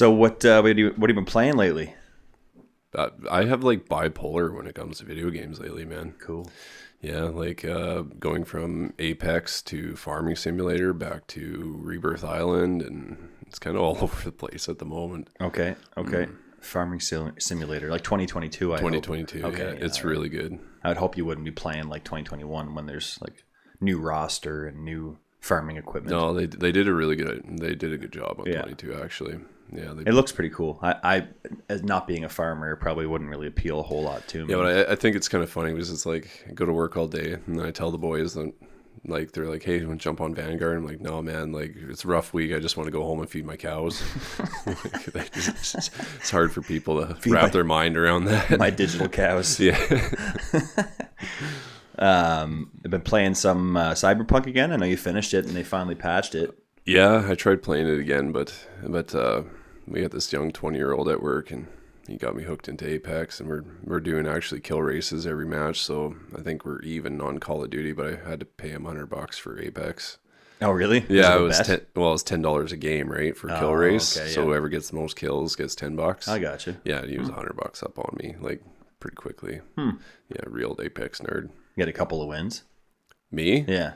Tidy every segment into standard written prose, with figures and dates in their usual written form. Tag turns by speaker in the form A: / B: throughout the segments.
A: So what have you been playing lately?
B: I have like bipolar when it comes to video games lately, man.
A: Cool.
B: Yeah, like going from Apex to Farming Simulator back to Rebirth Island, and it's kind of all over the place at the moment.
A: Okay. Farming Simulator, like 2022.
B: 2022,
A: Okay,
B: yeah, it's really good.
A: I would hope you wouldn't be playing like 2021 when there's like new roster and new farming equipment.
B: No, they did a good job on 22 actually. Yeah,
A: it looks pretty cool. I as not being a farmer, probably wouldn't really appeal a whole lot to me.
B: Yeah, but I think it's kind of funny because it's like I go to work all day and then I tell the boys that like they're like, "Hey, you want to jump on Vanguard?" I'm like, "No, man. Like it's a rough week. I just want to go home and feed my cows." It's hard for people to wrap their mind around that.
A: My digital cows.
B: Yeah.
A: I've been playing some Cyberpunk again. I know you finished it and they finally patched it.
B: Yeah, I tried playing it again, but we got this young 20-year-old at work, and he got me hooked into Apex, and we're doing actually kill races every match. So I think we're even on Call of Duty, but I had to pay him $100 for Apex.
A: Oh, really?
B: Yeah, it was $10 a game, right, for kill race. Okay, yeah. So whoever gets the most kills gets $10.
A: I got you.
B: Yeah, he was $100 up on me, like pretty quickly. Yeah, real Apex nerd.
A: You had a couple of wins.
B: Me?
A: Yeah.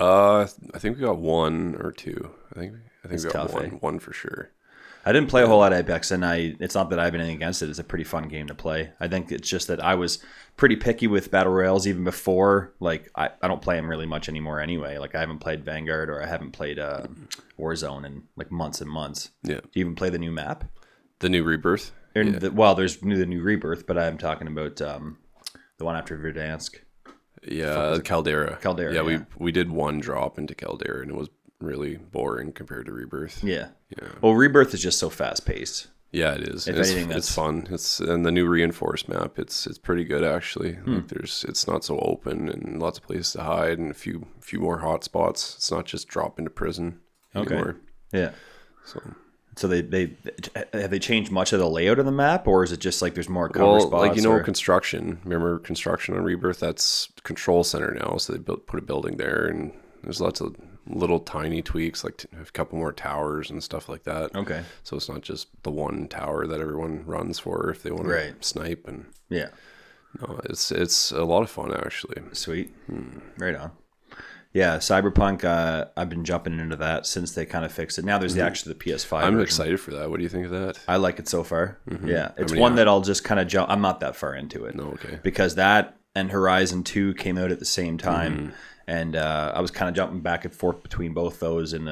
B: I think we got one or two. I think we got
A: tough,
B: one for sure.
A: I didn't play a whole lot of Apex, and it's not that I have anything against it. It's a pretty fun game to play. I think it's just that I was pretty picky with Battle Royales even before. Like, I don't play them really much anymore anyway. Like, I haven't played Vanguard or I haven't played Warzone in, like, months and months.
B: Yeah.
A: Do you even play the new map?
B: The new Rebirth?
A: There's the new Rebirth, but I'm talking about the one after Verdansk.
B: Yeah, Caldera.
A: Yeah,
B: we did one drop into Caldera, and it was really boring compared to Rebirth.
A: Yeah. Well, Rebirth is just so fast paced.
B: Yeah, it is. It's fun. And the new reinforced map. It's pretty good actually. Like it's not so open and lots of places to hide and a few more hot spots. It's not just drop into prison anymore.
A: Yeah. So they have they changed much of the layout of the map, or is it just like there's more cover spots?
B: Like construction. Remember construction on Rebirth? That's control center now. So they put a building there, and there's lots of little tiny tweaks, like a couple more towers and stuff like that.
A: Okay.
B: So it's not just the one tower that everyone runs for if they want to snipe. And
A: yeah,
B: no, it's a lot of fun actually.
A: Sweet. Right on. Yeah, Cyberpunk. I've been jumping into that since they kind of fixed it. Now there's actually the PS5.
B: I'm
A: version.
B: excited for that. What do you think of that?
A: I like it so far. Yeah, it's one that I'll just kind of jump. I'm not that far into it.
B: No, okay.
A: Because that and Horizon 2 came out at the same time. And I was kind of jumping back and forth between both those in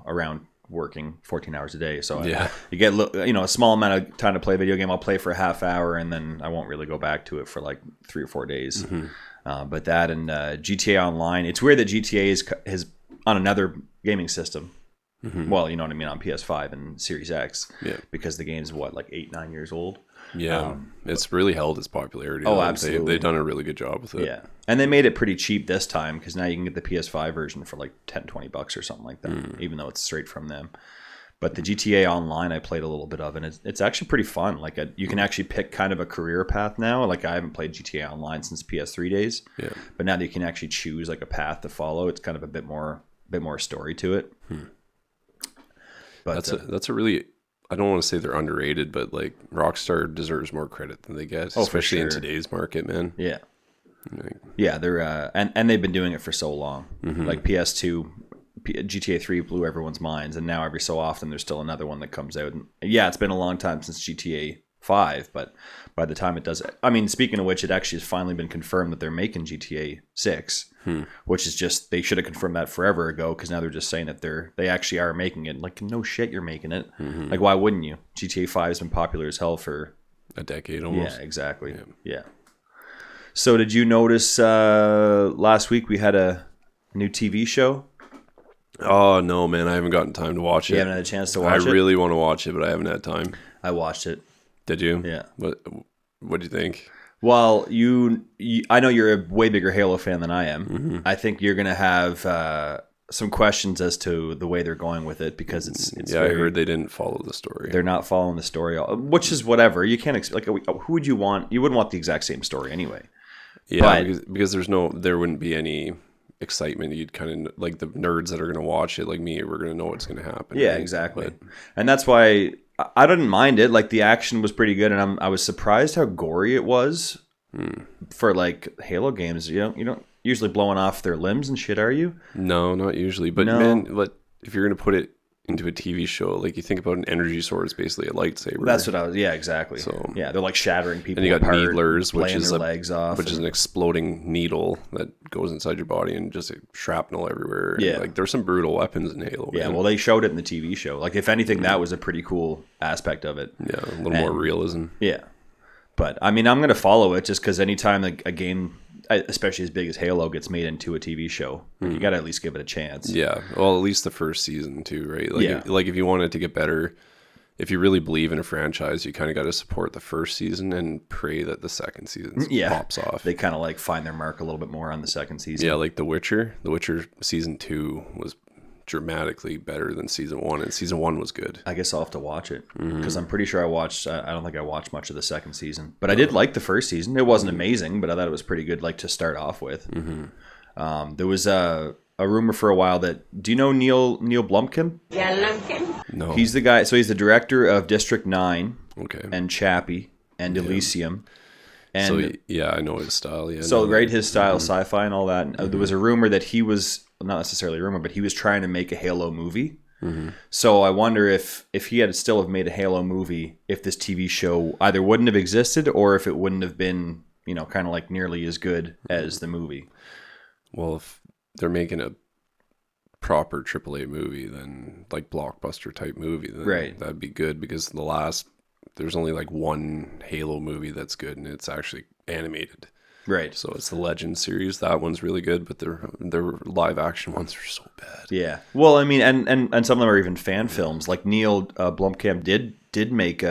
A: around working 14 hours a day. So you get a small amount of time to play a video game. I'll play for a half hour and then I won't really go back to it for like 3 or 4 days. But that and GTA Online, it's weird that GTA is on another gaming system. Well, you know what I mean, on PS5 and Series X. Yeah. Because the game's like 8-9 years old.
B: Yeah, it's really held its popularity.
A: Oh, absolutely.
B: They've done a really good job with it.
A: Yeah, and they made it pretty cheap this time because now you can get the PS5 version for like $10-$20 or something like that, even though it's straight from them. But the GTA Online, I played a little bit of, and it's actually pretty fun. Like you can actually pick kind of a career path now. Like I haven't played GTA Online since PS3 days, but now that you can actually choose like a path to follow, it's kind of a bit more story to it. But
B: that's a really, I don't want to say they're underrated, but like Rockstar deserves more credit than they get, especially in today's market, man.
A: Yeah. Yeah, they're and they've been doing it for so long. Like PS2, GTA 3 blew everyone's minds, and now every so often there's still another one that comes out. And yeah, it's been a long time since GTA 5, but by the time it does, I mean, speaking of which, it actually has finally been confirmed that they're making GTA 6, which is just, they should have confirmed that forever ago, because now they're just saying that they actually are making it. Like, no shit, you're making it. Like, why wouldn't you? GTA 5 has been popular as hell for
B: a decade almost.
A: Yeah, exactly. Yeah. So did you notice last week we had a new TV show?
B: Oh, no, man. I haven't gotten time to watch it.
A: You haven't had a chance to watch it?
B: I really want to watch it, but I haven't had time.
A: I watched it.
B: Did you?
A: Yeah.
B: What do you think?
A: Well, I know you're a way bigger Halo fan than I am. I think you're going to have some questions as to the way they're going with it, because it's
B: I heard they didn't follow the story.
A: They're not following the story, which is whatever. You can't expect, like, who would you want? You wouldn't want the exact same story anyway.
B: Yeah, because there wouldn't be any excitement. You'd kind of, like, the nerds that are going to watch it, like me, we're going to know what's going to happen.
A: Yeah, right? Exactly. And that's why I didn't mind it. Like the action was pretty good, and I was surprised how gory it was for like Halo games. You don't usually blowing off their limbs and shit, are you?
B: No, not usually. But man, if you're gonna put it into a TV show, like you think about an energy sword, it's basically a lightsaber.
A: That's what I was. Yeah, exactly. So yeah, they're like shattering people.
B: And you got
A: apart,
B: needlers, which is
A: their legs off,
B: which is an exploding needle that goes inside your body and just shrapnel everywhere. Yeah, and, like there's some brutal weapons in Halo.
A: Yeah, well, they showed it in the TV show. Like if anything, that was a pretty cool aspect of it.
B: Yeah, a little more realism.
A: Yeah, but I mean, I'm gonna follow it just because anytime a game, especially as big as Halo, gets made into a TV show, you got to at least give it a chance.
B: Yeah, well, at least the first season too, right? Like, if you want it to get better, if you really believe in a franchise, you kind of got to support the first season and pray that the second season pops off.
A: They kind of like find their mark a little bit more on the second season.
B: Yeah, like The Witcher season 2 was dramatically better than season 1, and season 1 was good.
A: I guess I'll have to watch it because I'm pretty sure I don't think I watched much of the second season, but I did like the first season. It wasn't amazing, but I thought it was pretty good, like to start off with. There was a rumor for a while that, do you know Neil Blomkamp? Yeah, Blomkamp. No. He's the guy. So he's the director of District 9, and Chappie and Elysium. And
B: so yeah, I know his style. Yeah.
A: So his style, sci-fi and all that. There was a rumor that he was, not necessarily a rumor, but he was trying to make a Halo movie. So I wonder if he had still have made a Halo movie, if this TV show either wouldn't have existed or if it wouldn't have been, kind of like nearly as good as the movie.
B: Well, if they're making a proper AAA movie, then like blockbuster type movie, then that'd be good, because there's only like one Halo movie that's good, and it's actually animated.
A: Right.
B: So it's the Legend series. That one's really good, but their live action ones are so bad.
A: Yeah. Well, I mean, and some of them are even fan films. Like Neil Blomkamp did make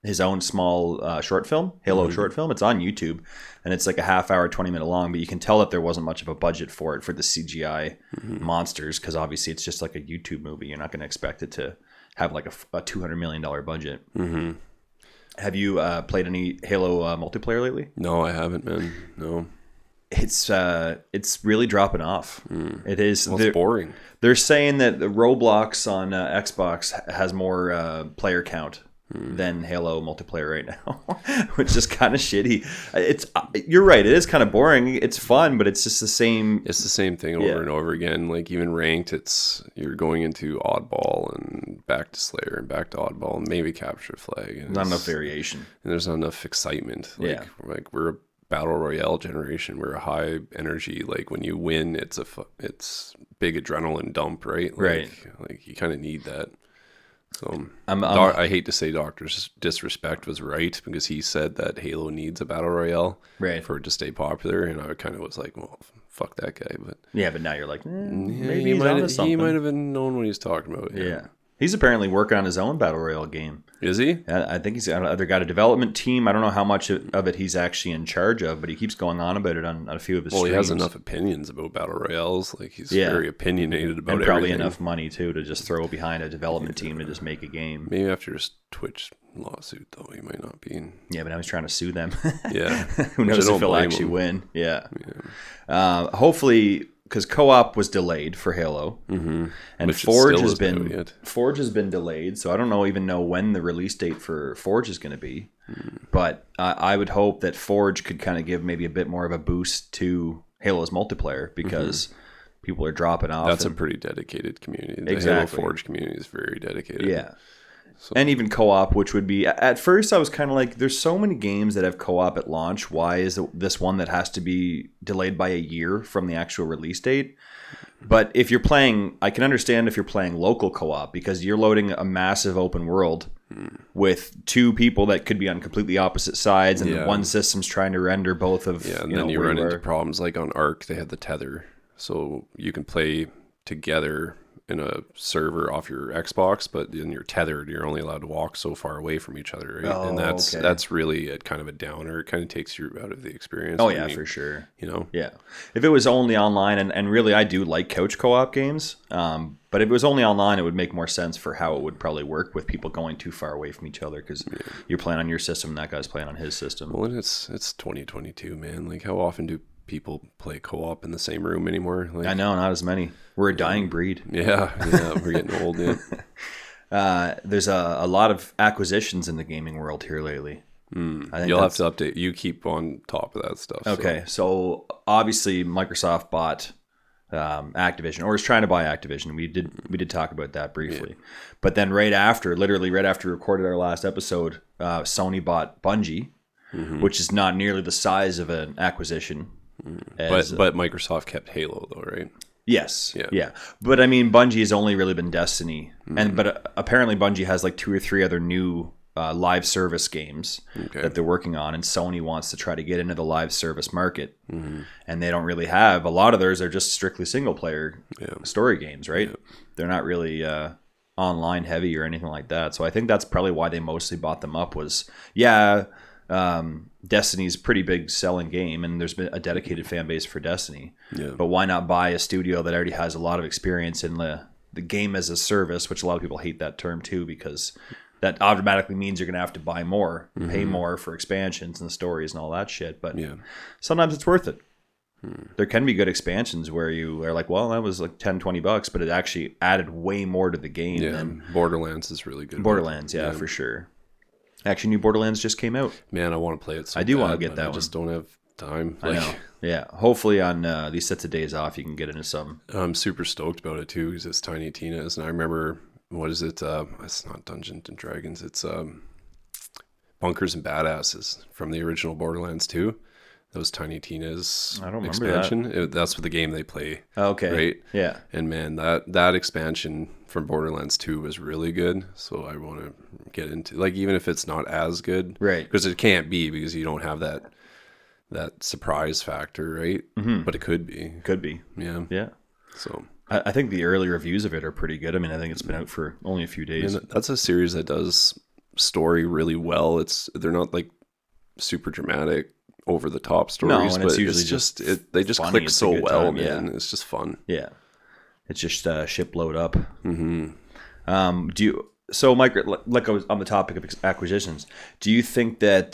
A: his own small short film, Halo short film. It's on YouTube, and it's like a half hour, 20-minute long, but you can tell that there wasn't much of a budget for it, for the CGI monsters, because obviously it's just like a YouTube movie. You're not going to expect it to have like a $200 million budget. Have you played any Halo multiplayer lately?
B: No, I haven't, man. No.
A: It's really dropping off. It is.
B: Well, it's boring.
A: They're saying that the Roblox on Xbox has more player count than Halo multiplayer right now, which is kind of shitty. You're right. It is kind of boring. It's fun, but it's just the same.
B: It's the same thing over and over again. Like even ranked, you're going into oddball and back to Slayer and back to oddball and maybe capture flag. And
A: not enough variation.
B: And there's not enough excitement. Like we're a battle royale generation. We're a high energy. Like when you win, it's big adrenaline dump, right? Like you kind of need that. So I hate to say Dr. Disrespect was right, because he said that Halo needs a battle royale for it to stay popular, and I kind of was like, well, fuck that guy. But
A: but now you're like, maybe he's onto something.
B: He might have known what he's talking about.
A: Yeah. He's apparently working on his own battle royale game.
B: Is he?
A: I think he's either got a development team. I don't know how much of it he's actually in charge of, but he keeps going on about it on a few of his streams.
B: Well, he has enough opinions about battle royales. Like he's very opinionated about
A: and probably
B: everything.
A: enough money too to just throw behind a development team to just make a game.
B: Maybe after his Twitch lawsuit, though, he might not be.
A: Yeah, but now he's trying to sue them.
B: Yeah,
A: who knows if he'll actually win? Yeah. Hopefully. Because co-op was delayed for Halo, and
B: which
A: Forge has been delayed. So I don't even know when the release date for Forge is going to be. But I would hope that Forge could kind of give maybe a bit more of a boost to Halo's multiplayer, because people are dropping off.
B: That's a pretty dedicated community. The Halo Forge community is very dedicated.
A: Yeah. So. And even co-op, which would be, at first I was kind of like, there's so many games that have co-op at launch. Why is this one that has to be delayed by a year from the actual release date? But if you're playing, I can understand if you're playing local co-op, because you're loading a massive open world with two people that could be on completely opposite sides, and one system's trying to render both of.
B: Yeah, and then you run into problems like on Ark, they had the tether, so you can play together in a server off your Xbox, but then you're tethered. You're only allowed to walk so far away from each other, right? And that's really kind of a downer. It kind of takes you out of the experience.
A: Oh yeah, for sure.
B: Yeah.
A: If it was only online, and really I do like couch co-op games, but if it was only online, it would make more sense for how it would probably work with people going too far away from each other, because you're playing on your system and that guy's playing on his system.
B: Well, and it's 2022, man. Like how often do people play co-op in the same room anymore? Like,
A: I know, not as many. We're a dying breed.
B: Yeah, we're getting old. Yeah.
A: there's a lot of acquisitions in the gaming world here lately.
B: I think you'll have to update. You keep on top of that stuff.
A: Okay, so obviously Microsoft bought Activision, or is trying to buy Activision. We did talk about that briefly, but then literally right after we recorded our last episode, Sony bought Bungie, which is not nearly the size of an acquisition.
B: But Microsoft kept Halo though, right?
A: Yes. Yeah. But I mean, Bungie has only really been Destiny, but apparently Bungie has like 2 or 3 other new live service games that they're working on, and Sony wants to try to get into the live service market, and they don't really have a lot of theirs are just strictly single player story games, right? They're not really online heavy or anything like that. So I think that's probably why they mostly bought them up. Was Destiny's a pretty big selling game, and there's been a dedicated fan base for Destiny. But why not buy a studio that already has a lot of experience in the game as a service, which a lot of people hate that term too, because that automatically means you're going to have to buy more, pay more for expansions and stories and all that shit. But sometimes it's worth it. There can be good expansions where you are like, well, that was like $10-$20, but it actually added way more to the game. Than
B: Borderlands is really good.
A: Borderlands, for sure. Actually, new Borderlands just came out.
B: Man, I want to play it so
A: I do want to get that one.
B: I just don't have time.
A: I know. Yeah. Hopefully on these sets of days off, you can get into some.
B: I'm super stoked about it too, because it's Tiny Tina's. And I remember, what is it? It's not Dungeons and Dragons. It's Bunkers and Badasses from the original Borderlands 2. That was Tiny Tina's expansion. That's what the game they play.
A: Okay.
B: Right?
A: Yeah.
B: And man, that expansion from Borderlands 2 was really good. So I want to get into, like, even if it's not as good.
A: Right.
B: Because it can't be, because you don't have that surprise factor, right? But it could be.
A: Could be.
B: Yeah.
A: Yeah.
B: So
A: I think the early reviews of it are pretty good. I mean, I think it's been out for only a few days.
B: And that's a series that does story really well. They're not like super dramatic, over the top stories, but it's usually they just click so well, man. It's just fun.
A: Yeah, it's just ship load up. Mike, like I was on the topic of acquisitions, do you think that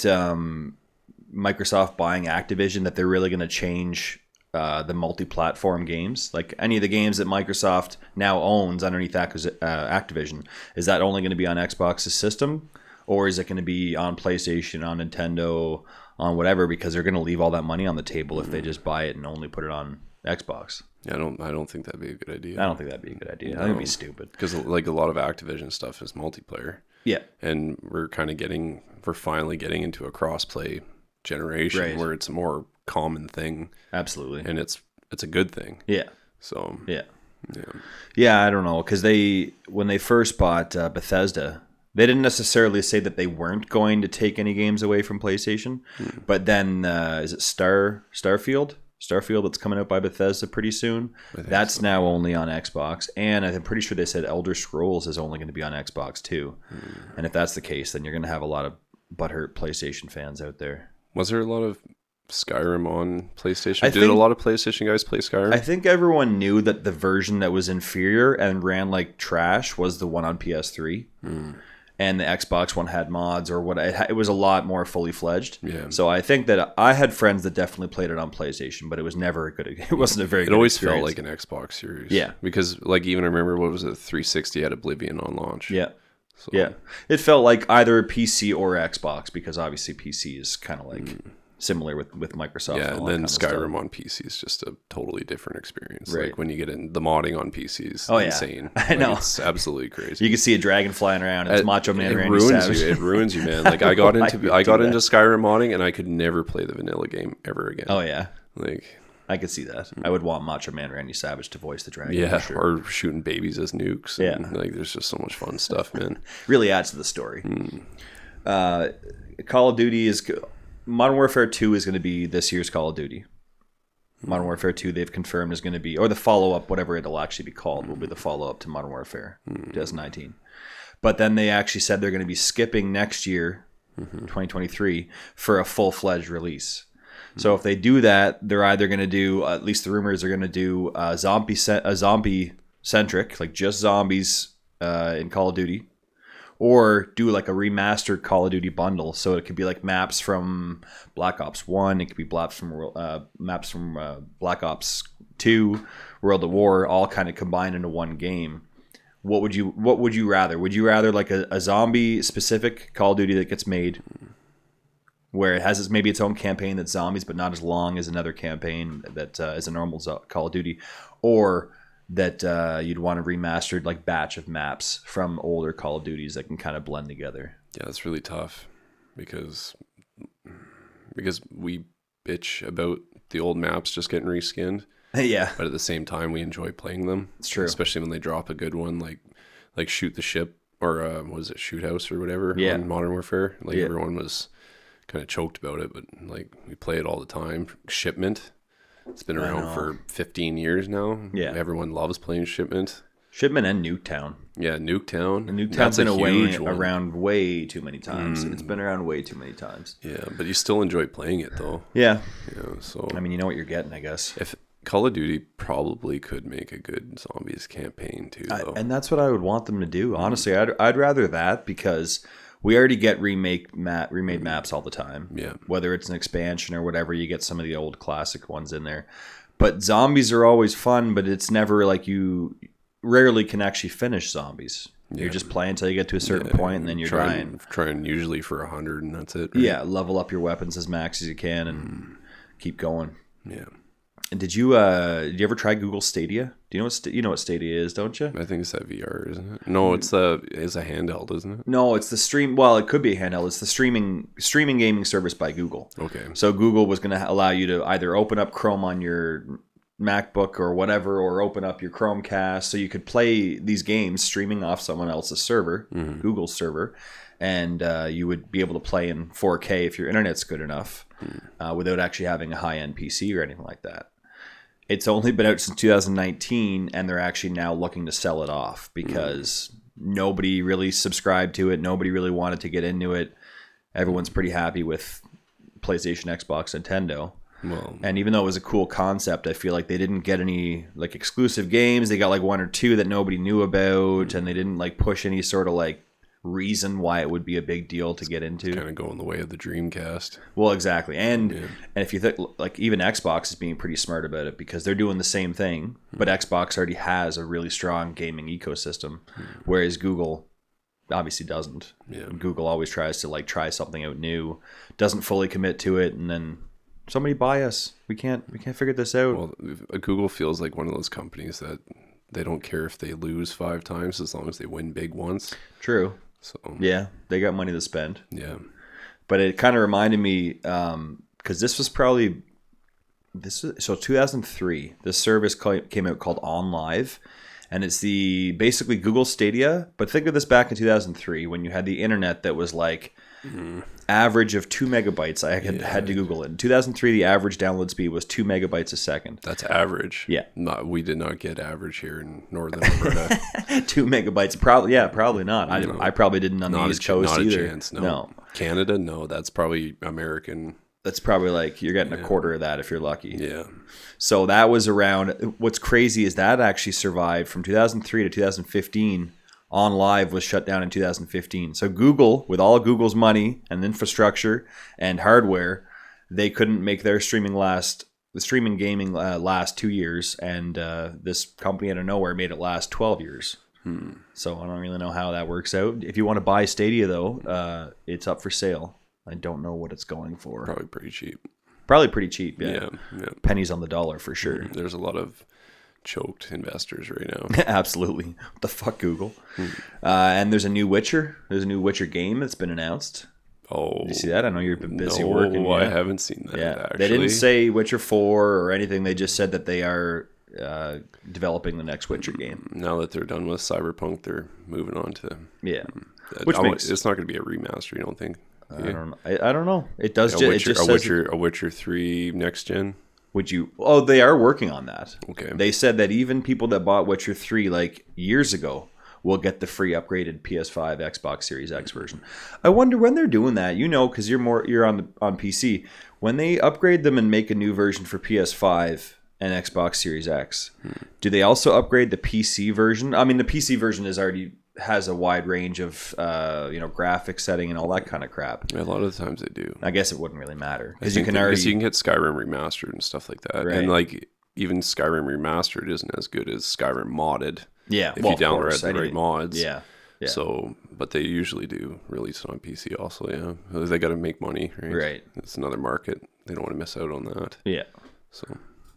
A: Microsoft buying Activision, that they're really going to change the multi-platform games? Like any of the games that Microsoft now owns underneath Activision, is that only going to be on Xbox's system, or is it going to be on PlayStation, on Nintendo, on whatever? Because they're going to leave all that money on the table if they just buy it and only put it on Xbox.
B: Yeah, I don't think that'd be a good idea.
A: I don't think that'd be a good idea. I think it'd be stupid.
B: Because like a lot of Activision stuff is multiplayer. Yeah. And we're finally getting into a cross-play generation where it's a more common thing.
A: Absolutely.
B: And it's a good thing.
A: Yeah.
B: So.
A: Yeah, I don't know. Because when they first bought Bethesda, they didn't necessarily say that they weren't going to take any games away from PlayStation, but then is it Starfield that's coming out by Bethesda pretty soon? That's now only on Xbox, and I'm pretty sure they said Elder Scrolls is only going to be on Xbox too. And if that's the case, then you're going to have a lot of butthurt PlayStation fans out there.
B: Was there a lot of Skyrim on PlayStation? Did a lot of PlayStation guys play Skyrim?
A: I think everyone knew that the version that was inferior and ran like trash was the one on PS3. And the Xbox one had mods, or it was a lot more fully fledged. Yeah. So I think that I had friends that definitely played it on PlayStation, but it was never a good. It wasn't a very. It
B: always
A: experience.
B: Felt like an Xbox series. Yeah. Because like even I remember, what was it? 360 had Oblivion on launch.
A: Yeah. So. Yeah. It felt like either PC or Xbox, because obviously PC is kind of like similar with Microsoft.
B: Yeah, and then Skyrim on PC is just a totally different experience. Right. Like when you get in the modding on PC is insane.
A: I know.
B: It's absolutely crazy.
A: You can see a dragon flying around and it's Macho Man Randy Savage.
B: It ruins you, man. Like I got into Skyrim modding and I could never play the vanilla game ever again.
A: Oh yeah.
B: Like
A: I could see that. I would want Macho Man Randy Savage to voice the dragon.
B: Yeah,
A: for sure.
B: Or shooting babies as nukes. And, like there's just so much fun stuff, man.
A: Really adds to the story. Call of Duty is Modern Warfare 2 is going to be this year's Call of Duty. Modern Warfare 2, they've confirmed, is going to be, or the follow-up, whatever it'll actually be called, will be the follow-up to Modern Warfare 2019. But then they actually said they're going to be skipping next year, 2023, for a full-fledged release. So if they do that, they're either going to do, at least the rumors are going to do a zombie-centric, like just zombies in Call of Duty, or do like a remastered Call of Duty bundle. So it could be like maps from Black Ops 1, it could be maps from Black Ops 2, World at War, all kind of combined into one game. what would you rather? Would you rather like a zombie specific Call of Duty that gets made where it has maybe its own campaign that's zombies, but not as long as another campaign that is a normal Call of Duty, or that you'd want a remastered like batch of maps from older Call of Duties that can kind of blend together?
B: Yeah, that's really tough because we bitch about the old maps just getting reskinned.
A: Yeah,
B: but at the same time we enjoy playing them.
A: It's true,
B: especially when they drop a good one like Shoot the Ship or was it Shoot House or whatever on Modern Warfare. Like everyone was kind of choked about it, but like we play it all the time. Shipment, it's been around for 15 years now. Yeah, everyone loves playing Shipment
A: and Nuketown.
B: Yeah, Nuketown.
A: And Nuketown's been around way too many times. It's been around way too many times.
B: Yeah, but you still enjoy playing it though.
A: Yeah.
B: So
A: I mean, you know what you're getting, I guess.
B: If Call of Duty probably could make a good zombies campaign too, though.
A: And that's what I would want them to do. Honestly, I'd rather that because we already get remade maps all the time.
B: Yeah.
A: Whether it's an expansion or whatever, you get some of the old classic ones in there. But zombies are always fun, but it's never like you rarely can actually finish zombies. You're just playing until you get to a certain point and then you're dying.
B: Trying usually for 100 and that's it. Right?
A: Yeah, level up your weapons as max as you can and keep going.
B: Yeah.
A: And did you ever try Google Stadia? Do you know what Stadia is, don't you?
B: I think it's that VR, isn't it? No, it's a handheld, isn't it?
A: No, it's the stream. Well, it could be a handheld. It's the streaming gaming service by Google.
B: Okay.
A: So Google was going to allow you to either open up Chrome on your MacBook or whatever, or open up your Chromecast, so you could play these games streaming off someone else's server, Google's server, and you would be able to play in 4K if your internet's good enough, without actually having a high-end PC or anything like that. It's only been out since 2019, and they're actually now looking to sell it off because nobody really subscribed to it. Nobody really wanted to get into it. Everyone's pretty happy with PlayStation, Xbox, Nintendo.
B: Well,
A: and even though it was a cool concept, I feel like they didn't get any like exclusive games. They got like one or two that nobody knew about, and they didn't like push any sort of like reason why it would be a big deal to get into.
B: Kind of going the way of the Dreamcast.
A: Well, exactly. And if you think like even Xbox is being pretty smart about it because they're doing the same thing, but Xbox already has a really strong gaming ecosystem, whereas Google obviously doesn't.
B: Yeah.
A: Google always tries to like try something out new, doesn't fully commit to it, and then somebody buy us. We can't figure this out.
B: Well, Google feels like one of those companies that they don't care if they lose 5 times as long as they win big once.
A: True.
B: So
A: yeah, they got money to spend.
B: Yeah.
A: But it kind of reminded me because this was probably 2003. This service came out called OnLive, and it's the basically Google Stadia. But think of this back in 2003 when you had the internet that was like average of 2 megabytes. I had to Google it. In 2003, the average download speed was 2 megabytes a second.
B: That's average.
A: Yeah.
B: We did not get average here in Northern Alberta.
A: 2 megabytes. Probably not. I probably didn't on the East Coast either.
B: Not a chance, no. Canada, no. That's probably American. That's
A: probably like you're getting a quarter of that if you're lucky.
B: Yeah.
A: So that was around. What's crazy is that actually survived from 2003 to 2015. OnLive was shut down in 2015. So Google, with all of Google's money and infrastructure and hardware, they couldn't make their streaming gaming last 2 years, and this company out of nowhere made it last 12 years. So I don't really know how that works out. If you want to buy Stadia, though, it's up for sale. I don't know what it's going for.
B: Probably pretty cheap.
A: Yeah. Pennies on the dollar for sure.
B: There's a lot of choked investors right now.
A: Absolutely. What the fuck, Google? And there's a new Witcher. There's a new Witcher game that's been announced.
B: Oh,
A: did you see that? I know you've been busy working.
B: I haven't seen that.
A: Yeah,
B: actually.
A: They didn't say Witcher 4 or anything. They just said that they are developing the next Witcher game.
B: Now that they're done with Cyberpunk, they're moving on to it's not going to be a remaster. You don't think?
A: I don't know. It does.
B: A Witcher 3 next gen.
A: Would you? Oh, they are working on that.
B: Okay.
A: They said that even people that bought Witcher 3 like years ago will get the free upgraded PS5, Xbox Series X version. I wonder when they're doing that. You know, because you're on PC. When they upgrade them and make a new version for PS5 and Xbox Series X, do they also upgrade the PC version? I mean, the PC version has a wide range of graphics setting and all that kind of crap.
B: A lot of the times they do.
A: I guess it wouldn't really matter
B: because you can get Skyrim remastered and stuff like that, right. And like even Skyrim remastered isn't as good as Skyrim modded.
A: Yeah,
B: if you download the right mods.
A: Yeah.
B: So, but they usually do release it on PC also. Yeah, they got to make money, right?
A: Right.
B: It's another market. They don't want to miss out on that.
A: Yeah.
B: So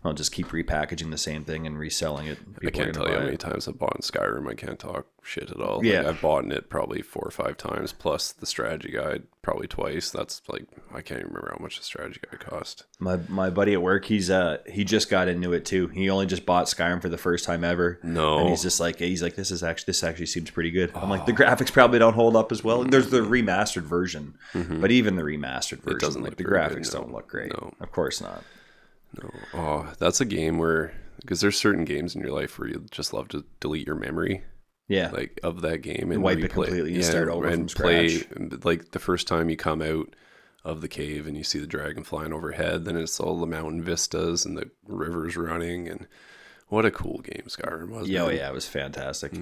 A: I'll just keep repackaging the same thing and reselling it.
B: I can't tell you how many times I've bought in Skyrim. I can't talk shit at all.
A: Yeah.
B: Like, I've bought in it probably 4 or 5 times, plus the strategy guide probably twice. That's like, I can't even remember how much the strategy guide cost.
A: My buddy at work, he just got into it too. He only just bought Skyrim for the first time ever.
B: No.
A: And he's like, this actually seems pretty good. I'm like, the graphics probably don't hold up as well. And there's the remastered version, but even the remastered version,
B: doesn't
A: like
B: look
A: the
B: very
A: graphics
B: good,
A: don't look great.
B: No.
A: Of course not.
B: No. Oh, that's a game where, because there's certain games in your life where you just love to delete your memory,
A: Yeah.
B: like of that game and
A: wipe it completely and start over from scratch.
B: Like the first time you come out of the cave and you see the dragon flying overhead, then it's all the mountain vistas and the rivers running, and what a cool game Skyrim was.
A: Yeah, it was fantastic.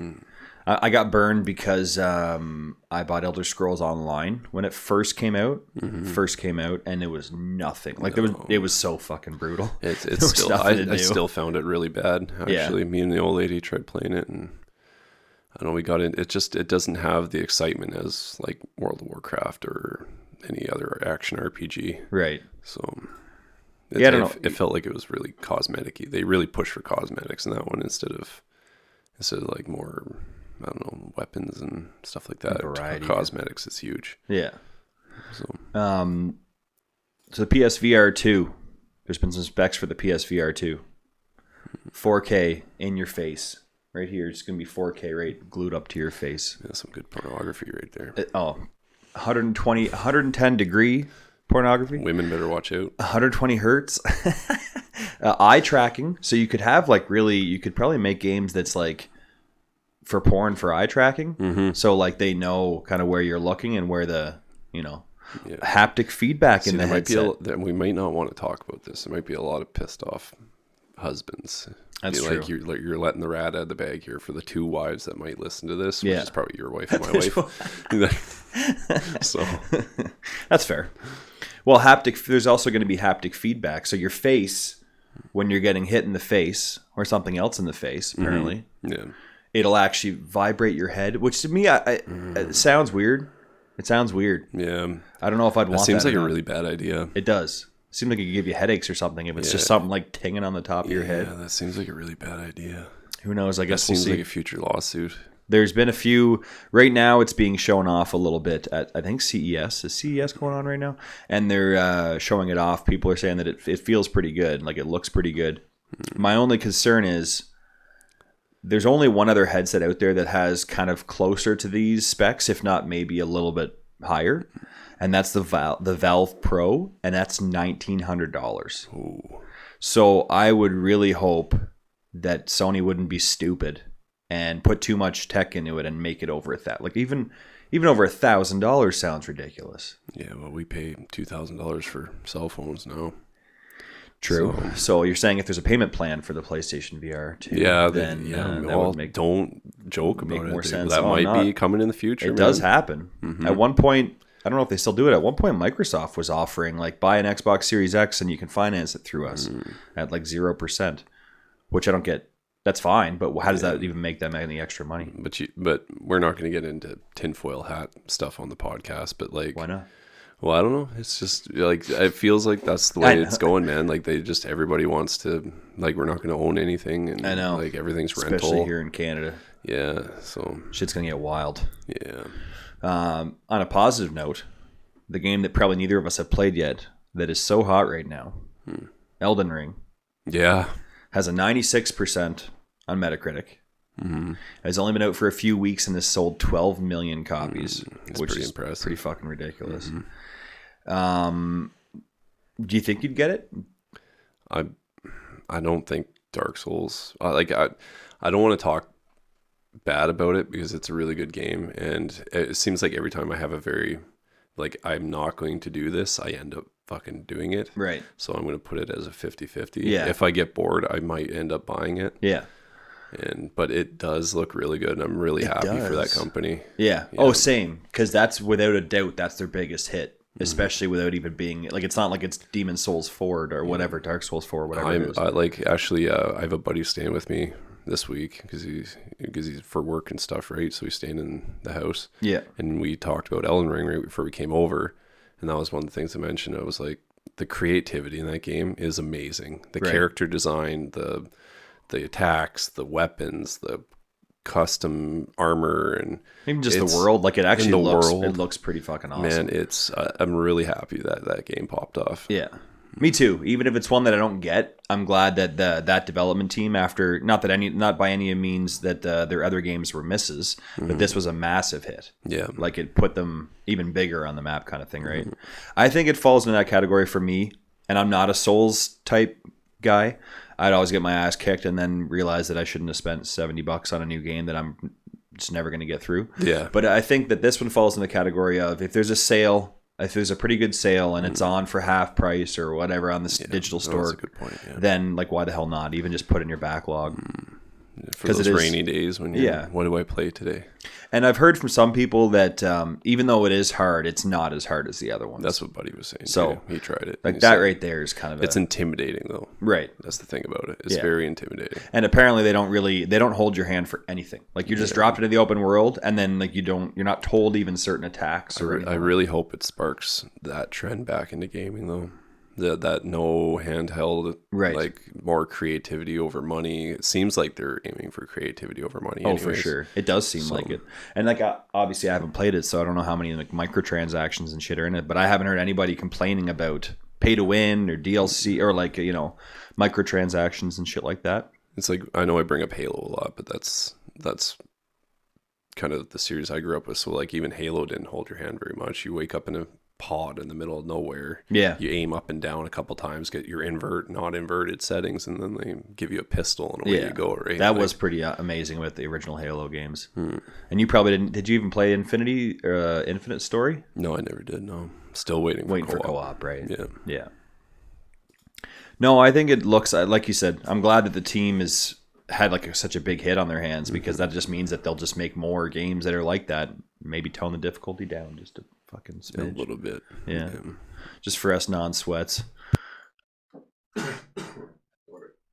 A: I got burned because I bought Elder Scrolls Online when it first came out. And it was nothing. Like it was so fucking brutal.
B: It's still I still found it really bad. Actually, me and the old lady tried playing it, and I know we got in. It doesn't have the excitement as like World of Warcraft or any other action RPG.
A: Right.
B: So
A: I don't know.
B: It felt like it was really cosmetic-y. They really pushed for cosmetics in that one instead of like more, I don't know, weapons and stuff like that.
A: Variety.
B: Cosmetics is huge.
A: Yeah.
B: So
A: the PSVR 2, there's been some specs for the PSVR 2. 4K in your face. Right here, it's going to be 4K right glued up to your face.
B: Yeah, some good pornography right there.
A: 110 degree pornography.
B: Women better watch out.
A: 120 hertz. Eye tracking. So you could have you could probably make games that's like for porn for eye tracking.
B: Mm-hmm.
A: So like they know kind of where you're looking and where the, haptic feedback in the headset.
B: We might not want to talk about this. There might be a lot of pissed off husbands.
A: That's true.
B: Like you're letting the rat out of the bag here for the 2 wives that might listen to this, which is probably your wife and my wife. So
A: that's fair. Well, there's also going to be haptic feedback. So your face, when you're getting hit in the face or something else in the face, apparently, it'll actually vibrate your head, which to me, it sounds weird. It sounds weird.
B: Yeah.
A: I don't know if I'd want that.
B: Seems like a really bad idea.
A: It does. It seems like it could give you headaches or something if it's just something like tinging on the top of your head.
B: Yeah, that seems like a really bad idea.
A: Who knows? I guess
B: we'll see.
A: Seems
B: like a future lawsuit.
A: There's been a few. Right now, it's being shown off a little bit at, I think, CES. Is CES going on right now? And they're showing it off. People are saying that it feels pretty good. Like, it looks pretty good. My only concern is there's only one other headset out there that has kind of closer to these specs, if not maybe a little bit higher. And that's the Valve Pro, and that's $1,900.
B: Ooh. So
A: I would really hope that Sony wouldn't be stupid and put too much tech into it and make it over like even over $1,000 sounds ridiculous.
B: Yeah, well, we pay $2,000 for cell phones now.
A: True. So you're saying if there's a payment plan for the PlayStation VR too, then that would make,
B: don't joke about
A: more
B: it.
A: Sense.
B: That might be coming in the future.
A: It does happen. Mm-hmm. At one point, I don't know if they still do it. At one point, Microsoft was offering like buy an Xbox Series X and you can finance it through us at like 0%, which I don't get. That's fine, but how does that even make them any extra money?
B: But we're not going to get into tinfoil hat stuff on the podcast. But like,
A: why not?
B: Well, I don't know. It's just like it feels like that's the way it's going, man. Like everybody wants to, like, we're not going to own anything, and
A: I know,
B: like everything's rental,
A: especially here in Canada.
B: Yeah, so
A: shit's gonna get wild.
B: Yeah.
A: On a positive note, the game that probably neither of us have played yet, that is so hot right now, Elden Ring.
B: Yeah.
A: Has a 96% on Metacritic. Mm-hmm. It's only been out for a few weeks and has sold 12 million copies, which is impressive. Pretty fucking ridiculous. Mm-hmm. Do you think you'd get it?
B: I don't think Dark Souls. I don't want to talk bad about it because it's a really good game, and it seems like every time I have a very I'm not going to do this, I end up fucking doing it.
A: Right.
B: So I'm going to put it as a 50-50.
A: Yeah.
B: If I get bored, I might end up buying it.
A: Yeah.
B: But it does look really good, and I'm really happy for that company.
A: Yeah. Oh, same. Because that's without a doubt, that's their biggest hit. Especially without even being it's not like it's Demon Souls 4 or whatever, Dark Souls 4 or whatever it is.
B: Actually, I have a buddy staying with me this week because he's for work and stuff, right? So he's staying in the house.
A: Yeah.
B: And we talked about Elden Ring right before we came over, and that was one of the things I mentioned. I was like, the creativity in that game is amazing. The character design, the attacks, the weapons, the custom armor, and
A: even just the world. Like it actually looks pretty fucking awesome.
B: Man, I'm really happy that game popped off.
A: Yeah. Me too. Even if it's one that I don't get, I'm glad that that development team, after not by any means that their other games were misses, but this was a massive hit.
B: Yeah,
A: like it put them even bigger on the map, kind of thing, right? I think it falls into that category for me, and I'm not a Souls type guy. I'd always get my ass kicked and then realize that I shouldn't have spent $70 on a new game that I'm just never going to get through.
B: Yeah,
A: but I think that this one falls in the category of if there's a sale. If there's a pretty good sale and it's on for half price or whatever on this digital store,
B: that's a good point,
A: then like why the hell not? Even just put it in your backlog.
B: For those rainy days when what do I play today?
A: And I've heard from some people that even though it is hard, it's not as hard as the other ones.
B: That's what Buddy was saying.
A: So
B: too. He tried it.
A: Like that right there is kind of
B: it's intimidating though.
A: Right.
B: That's the thing about it. It's very intimidating.
A: And apparently they don't hold your hand for anything. Like you're just dropped into the open world, and then like you're not told even certain attacks.
B: I really hope it sparks that trend back into gaming though. That no handheld, like more creativity over money. It seems like they're aiming for creativity over money.
A: Oh, for sure. It does seem like it. And like obviously I haven't played it, so I don't know how many like microtransactions and shit are in it. But I haven't heard anybody complaining about pay to win or DLC or like microtransactions and shit like that.
B: It's like I know I bring up Halo a lot, but that's kind of the series I grew up with. So like even Halo didn't hold your hand very much. You wake up in a pod in the middle of nowhere.
A: Yeah.
B: You aim up and down a couple times, get your not inverted settings, and then they give you a pistol and away you go, right?
A: That was pretty amazing with the original Halo games. And you probably did you even play Infinite Story?
B: No, I never did, no. Still waiting for
A: co-op, right?
B: Yeah.
A: Yeah. No, I think it looks like you said, I'm glad that the team has had like such a big hit on their hands because that just means that they'll just make more games that are like that, maybe tone the difficulty down just a fucking smidge.
B: A little bit.
A: Yeah. Just for us non-sweats.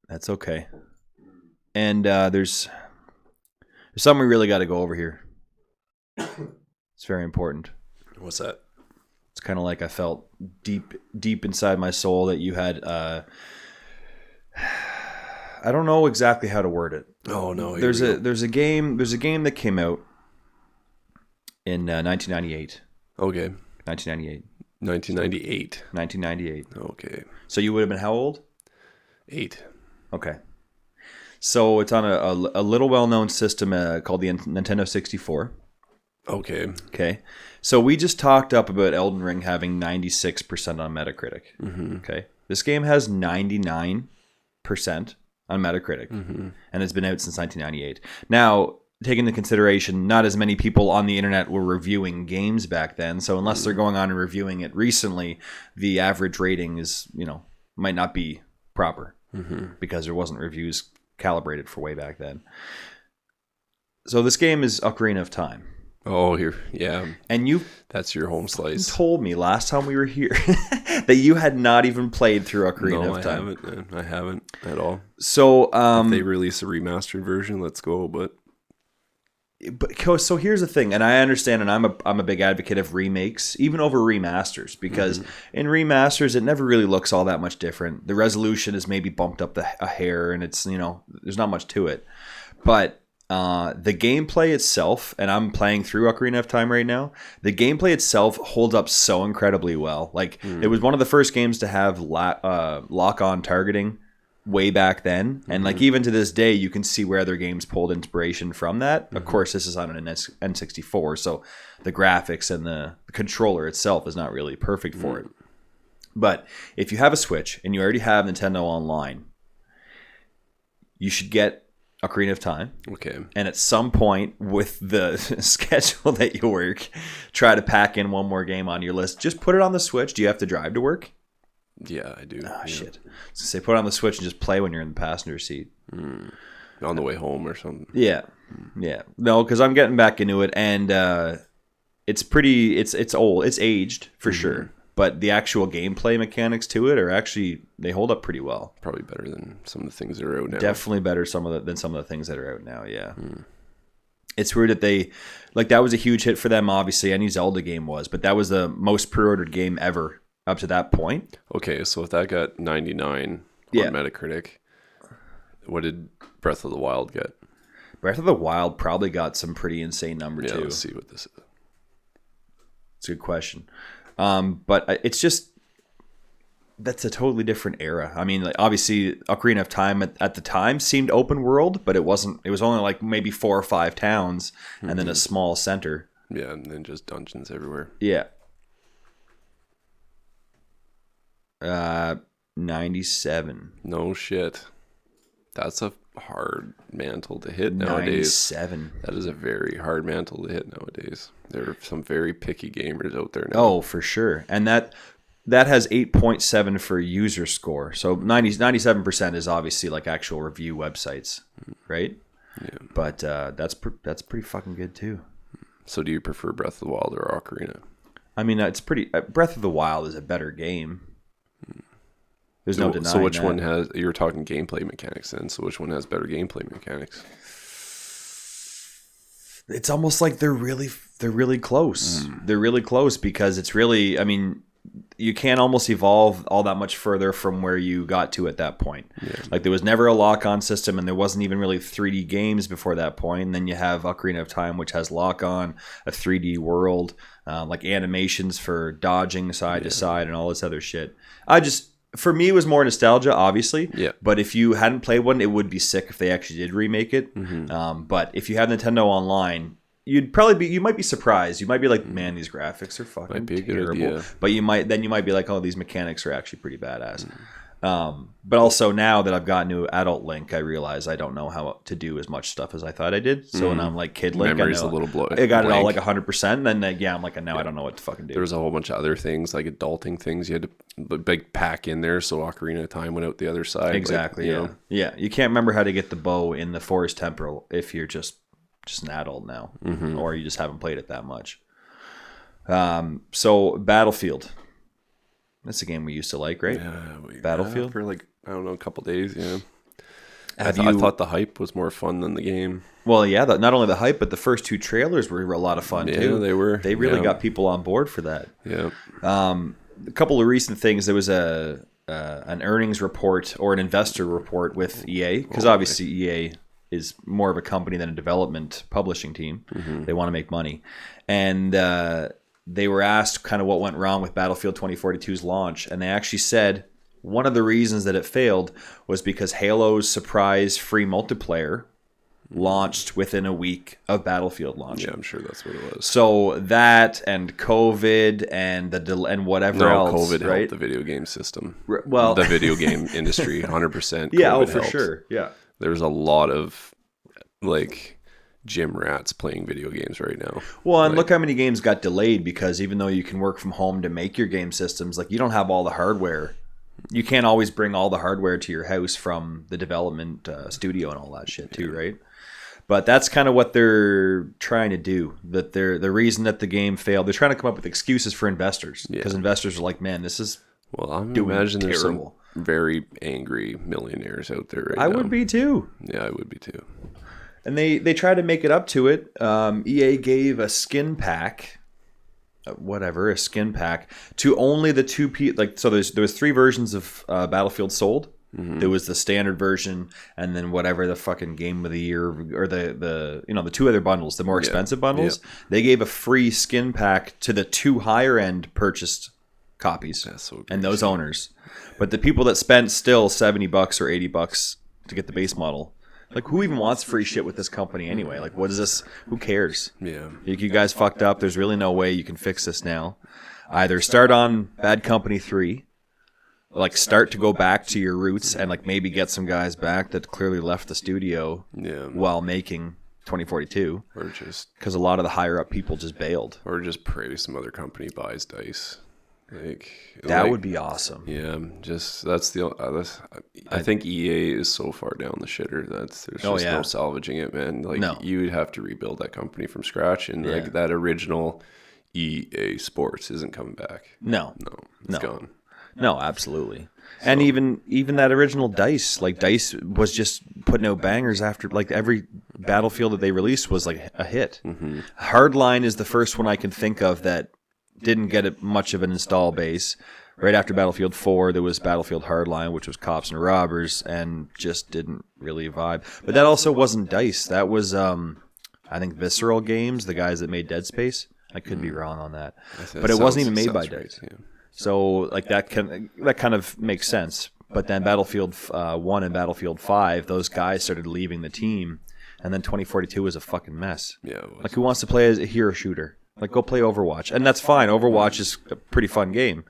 A: That's okay. And there's something we really got to go over here. It's very important.
B: What's that?
A: It's kind of like I felt deep inside my soul that you had I don't know exactly how to word it.
B: Oh no.
A: There's a game that came out in 1998.
B: Okay.
A: 1998.
B: 1998.
A: 1998.
B: Okay.
A: So you would have been how old?
B: 8.
A: Okay. So it's on a little well-known system called the Nintendo 64. Okay. Okay. So we just talked up about Elden Ring having 96% on Metacritic. Okay. This game has 99% on Metacritic, and it's been out since 1998. Now, taking into consideration, not as many people on the internet were reviewing games back then, so unless they're going on and reviewing it recently, the average rating is, might not be proper because there wasn't reviews calibrated for way back then. So this game is Ocarina of Time.
B: Oh, yeah.
A: And
B: that's your home slice.
A: You told me last time we were here that you had not even played through Ocarina of Time.
B: No, I haven't. I haven't at all.
A: So,
B: if they release a remastered version, let's go. But
A: so here's the thing, and I understand, and I'm a big advocate of remakes, even over remasters, because in remasters it never really looks all that much different. The resolution is maybe bumped up a hair, and it's there's not much to it, but the gameplay itself, and I'm playing through Ocarina of Time right now, the gameplay itself holds up so incredibly well. Like it was one of the first games to have lock-on targeting way back then, and like even to this day you can see where other games pulled inspiration from that. Of course this is on an N64, so the graphics and the controller itself is not really perfect for it. But if you have a Switch and you already have Nintendo Online, you should get Ocarina of Time.
B: Okay.
A: And at some point with the schedule that you work, try to pack in one more game on your list. Just put it on the Switch. Do you have to drive to work?
B: Yeah, I do.
A: Oh, shit. So say put it on the Switch and just play when you're in the passenger seat.
B: On the way home or something.
A: Yeah. Yeah. No, because I'm getting back into it, and it's old. It's aged, for sure. but the actual gameplay mechanics to it are actually, they hold up pretty well.
B: Probably better than some of the things that are out now.
A: Definitely better than some of the things that are out now, yeah. It's weird that they, like, that was a huge hit for them, obviously. Any Zelda game was, but that was the most pre-ordered game ever up to that point.
B: Okay, so if that got 99 on Metacritic, what did Breath of the Wild get?
A: Breath of the Wild probably got some pretty insane number too.
B: Let's see what this is.
A: It's a good question. But it's just, that's a totally different era. I mean, like, obviously, Ocarina of Time at the time seemed open world, but it wasn't. It was only like maybe 4 or 5 towns and then a small center.
B: Yeah, and then just dungeons everywhere.
A: Yeah. 97.
B: No shit. That's a hard mantle to hit nowadays.
A: 97.
B: That is a very hard mantle to hit nowadays. There are some very picky gamers out there now.
A: Oh, for sure. And that has 8.7 for user score. So 97% is obviously like actual review websites, right?
B: Yeah.
A: But that's pretty fucking good too.
B: So do you prefer Breath of the Wild or Ocarina?
A: I mean, it's pretty. Breath of the Wild is a better game. There's no denying.
B: So which one has? You're talking gameplay mechanics then. So which one has better gameplay mechanics?
A: It's almost like they're really close. They're really close because it's really. I mean, you can't almost evolve all that much further from where you got to at that point. Yeah. Like there was never a lock-on system, and there wasn't even really 3D games before that point. And then you have Ocarina of Time, which has lock-on, a 3D world, like animations for dodging side to side, and all this other shit. For me, it was more nostalgia, obviously.
B: Yeah.
A: But if you hadn't played one, it would be sick if they actually did remake it. But if you have Nintendo Online, you might be surprised. You might be like, man, these graphics are fucking terrible. But you might be like, oh, these mechanics are actually pretty badass. But also now that I've gotten to Adult Link, I realize I don't know how to do as much stuff as I thought I did. So when I'm like Kid Link,
B: memory's a little
A: I got it all like 100%. Then I'm like, now I don't know what to fucking do.
B: There was a whole bunch of other things, like adulting things you had to big pack in there. So Ocarina of Time went out the other side.
A: Exactly.
B: Like,
A: yeah. You can't remember how to get the bow in the Forest Temple if you're just an adult now, or you just haven't played it that much. So Battlefield. That's a game we used to like, right?
B: Yeah,
A: Battlefield
B: for like, I don't know, a couple days. Yeah.
A: I
B: thought the hype was more fun than the game.
A: Well, yeah, not only the hype, but the first 2 trailers were a lot of fun too.
B: Yeah, they were.
A: They really got people on board for that.
B: Yeah.
A: A couple of recent things. There was an earnings report or an investor report with EA, because obviously EA is more of a company than a development publishing team. They want to make money, and they were asked kind of what went wrong with Battlefield 2042's launch, and they actually said one of the reasons that it failed was because Halo's surprise free multiplayer launched within a week of Battlefield launch.
B: Yeah, I'm sure that's what it was.
A: So that and COVID and whatever else,
B: COVID
A: right?
B: helped the video game system.
A: Well,
B: the video game industry, 100%.
A: Yeah,
B: COVID
A: for
B: helped.
A: sure. Yeah,
B: there's a lot of like gym rats playing video games right now.
A: Well, and look how many games got delayed because even though you can work from home to make your game systems, like you don't have all the hardware. You can't always bring all the hardware to your house from the development studio and all that shit too, right? But that's kind of what they're trying to do. That the reason that the game failed, they're trying to come up with excuses for investors because investors are like, man, this is
B: imagine there's some very angry millionaires out there right now.
A: I would be too.
B: Yeah, I would be too.
A: And they try to make it up to it. EA gave a skin pack, a skin pack to only the 2 people. Like, so there was 3 versions of Battlefield sold. There was the standard version, and then whatever the fucking game of the year or the 2 other bundles, the more expensive bundles. Yeah. They gave a free skin pack to the 2 higher end purchased copies.
B: That's so
A: and those owners. But the people that spent still $70 or $80 to get the base model. Like, who even wants free shit with this company anyway? Like, what is this? Who cares?
B: Yeah.
A: You guys fucked up. There's really no way you can fix this now. Either start on Bad Company 3, like start to go back to your roots and like maybe get some guys back that clearly left the studio while making 2042.
B: Or just...
A: because a lot of the higher up people just bailed.
B: Or just pray some other company buys DICE.
A: That would be awesome.
B: Yeah, I think EA is so far down the shitter that there's just no salvaging it, man. Like you would have to rebuild that company from scratch, and like that original EA Sports isn't coming back.
A: No,
B: it's gone.
A: No, absolutely. And even that original DICE, like DICE was just putting out bangers after, like every Battlefield that they released was like a hit. Mm-hmm. Hardline is the first one I can think of that didn't get much of an install base. Right after Battlefield 4, there was Battlefield Hardline, which was cops and robbers, and just didn't really vibe. But that also wasn't DICE. That was, I think, Visceral Games, the guys that made Dead Space. I could be wrong on that. But it wasn't even made by DICE. Right, yeah. So like that kind of makes sense. But then Battlefield 1 and Battlefield 5, those guys started leaving the team, and then 2042 was a fucking mess.
B: Yeah, it was.
A: Like, who wants to play as a hero shooter? Like, go play Overwatch, and that's fine. Overwatch is a pretty fun game,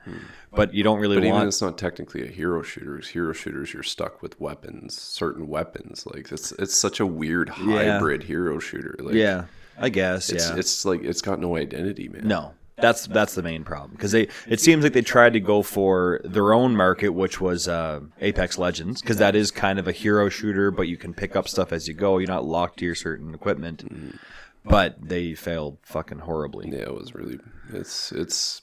A: but you don't really want. But even
B: it's not technically a hero shooter. It's hero shooters, you're stuck with weapons, certain weapons. Like it's such a weird hybrid hero shooter. Like,
A: yeah, I guess.
B: It's like it's got no identity, man.
A: No. That's the main problem, because it seems like they tried to go for their own market, which was Apex Legends, because that is kind of a hero shooter, but you can pick up stuff as you go. You're not locked to your certain equipment, but they failed fucking horribly.
B: Yeah, it was really. It's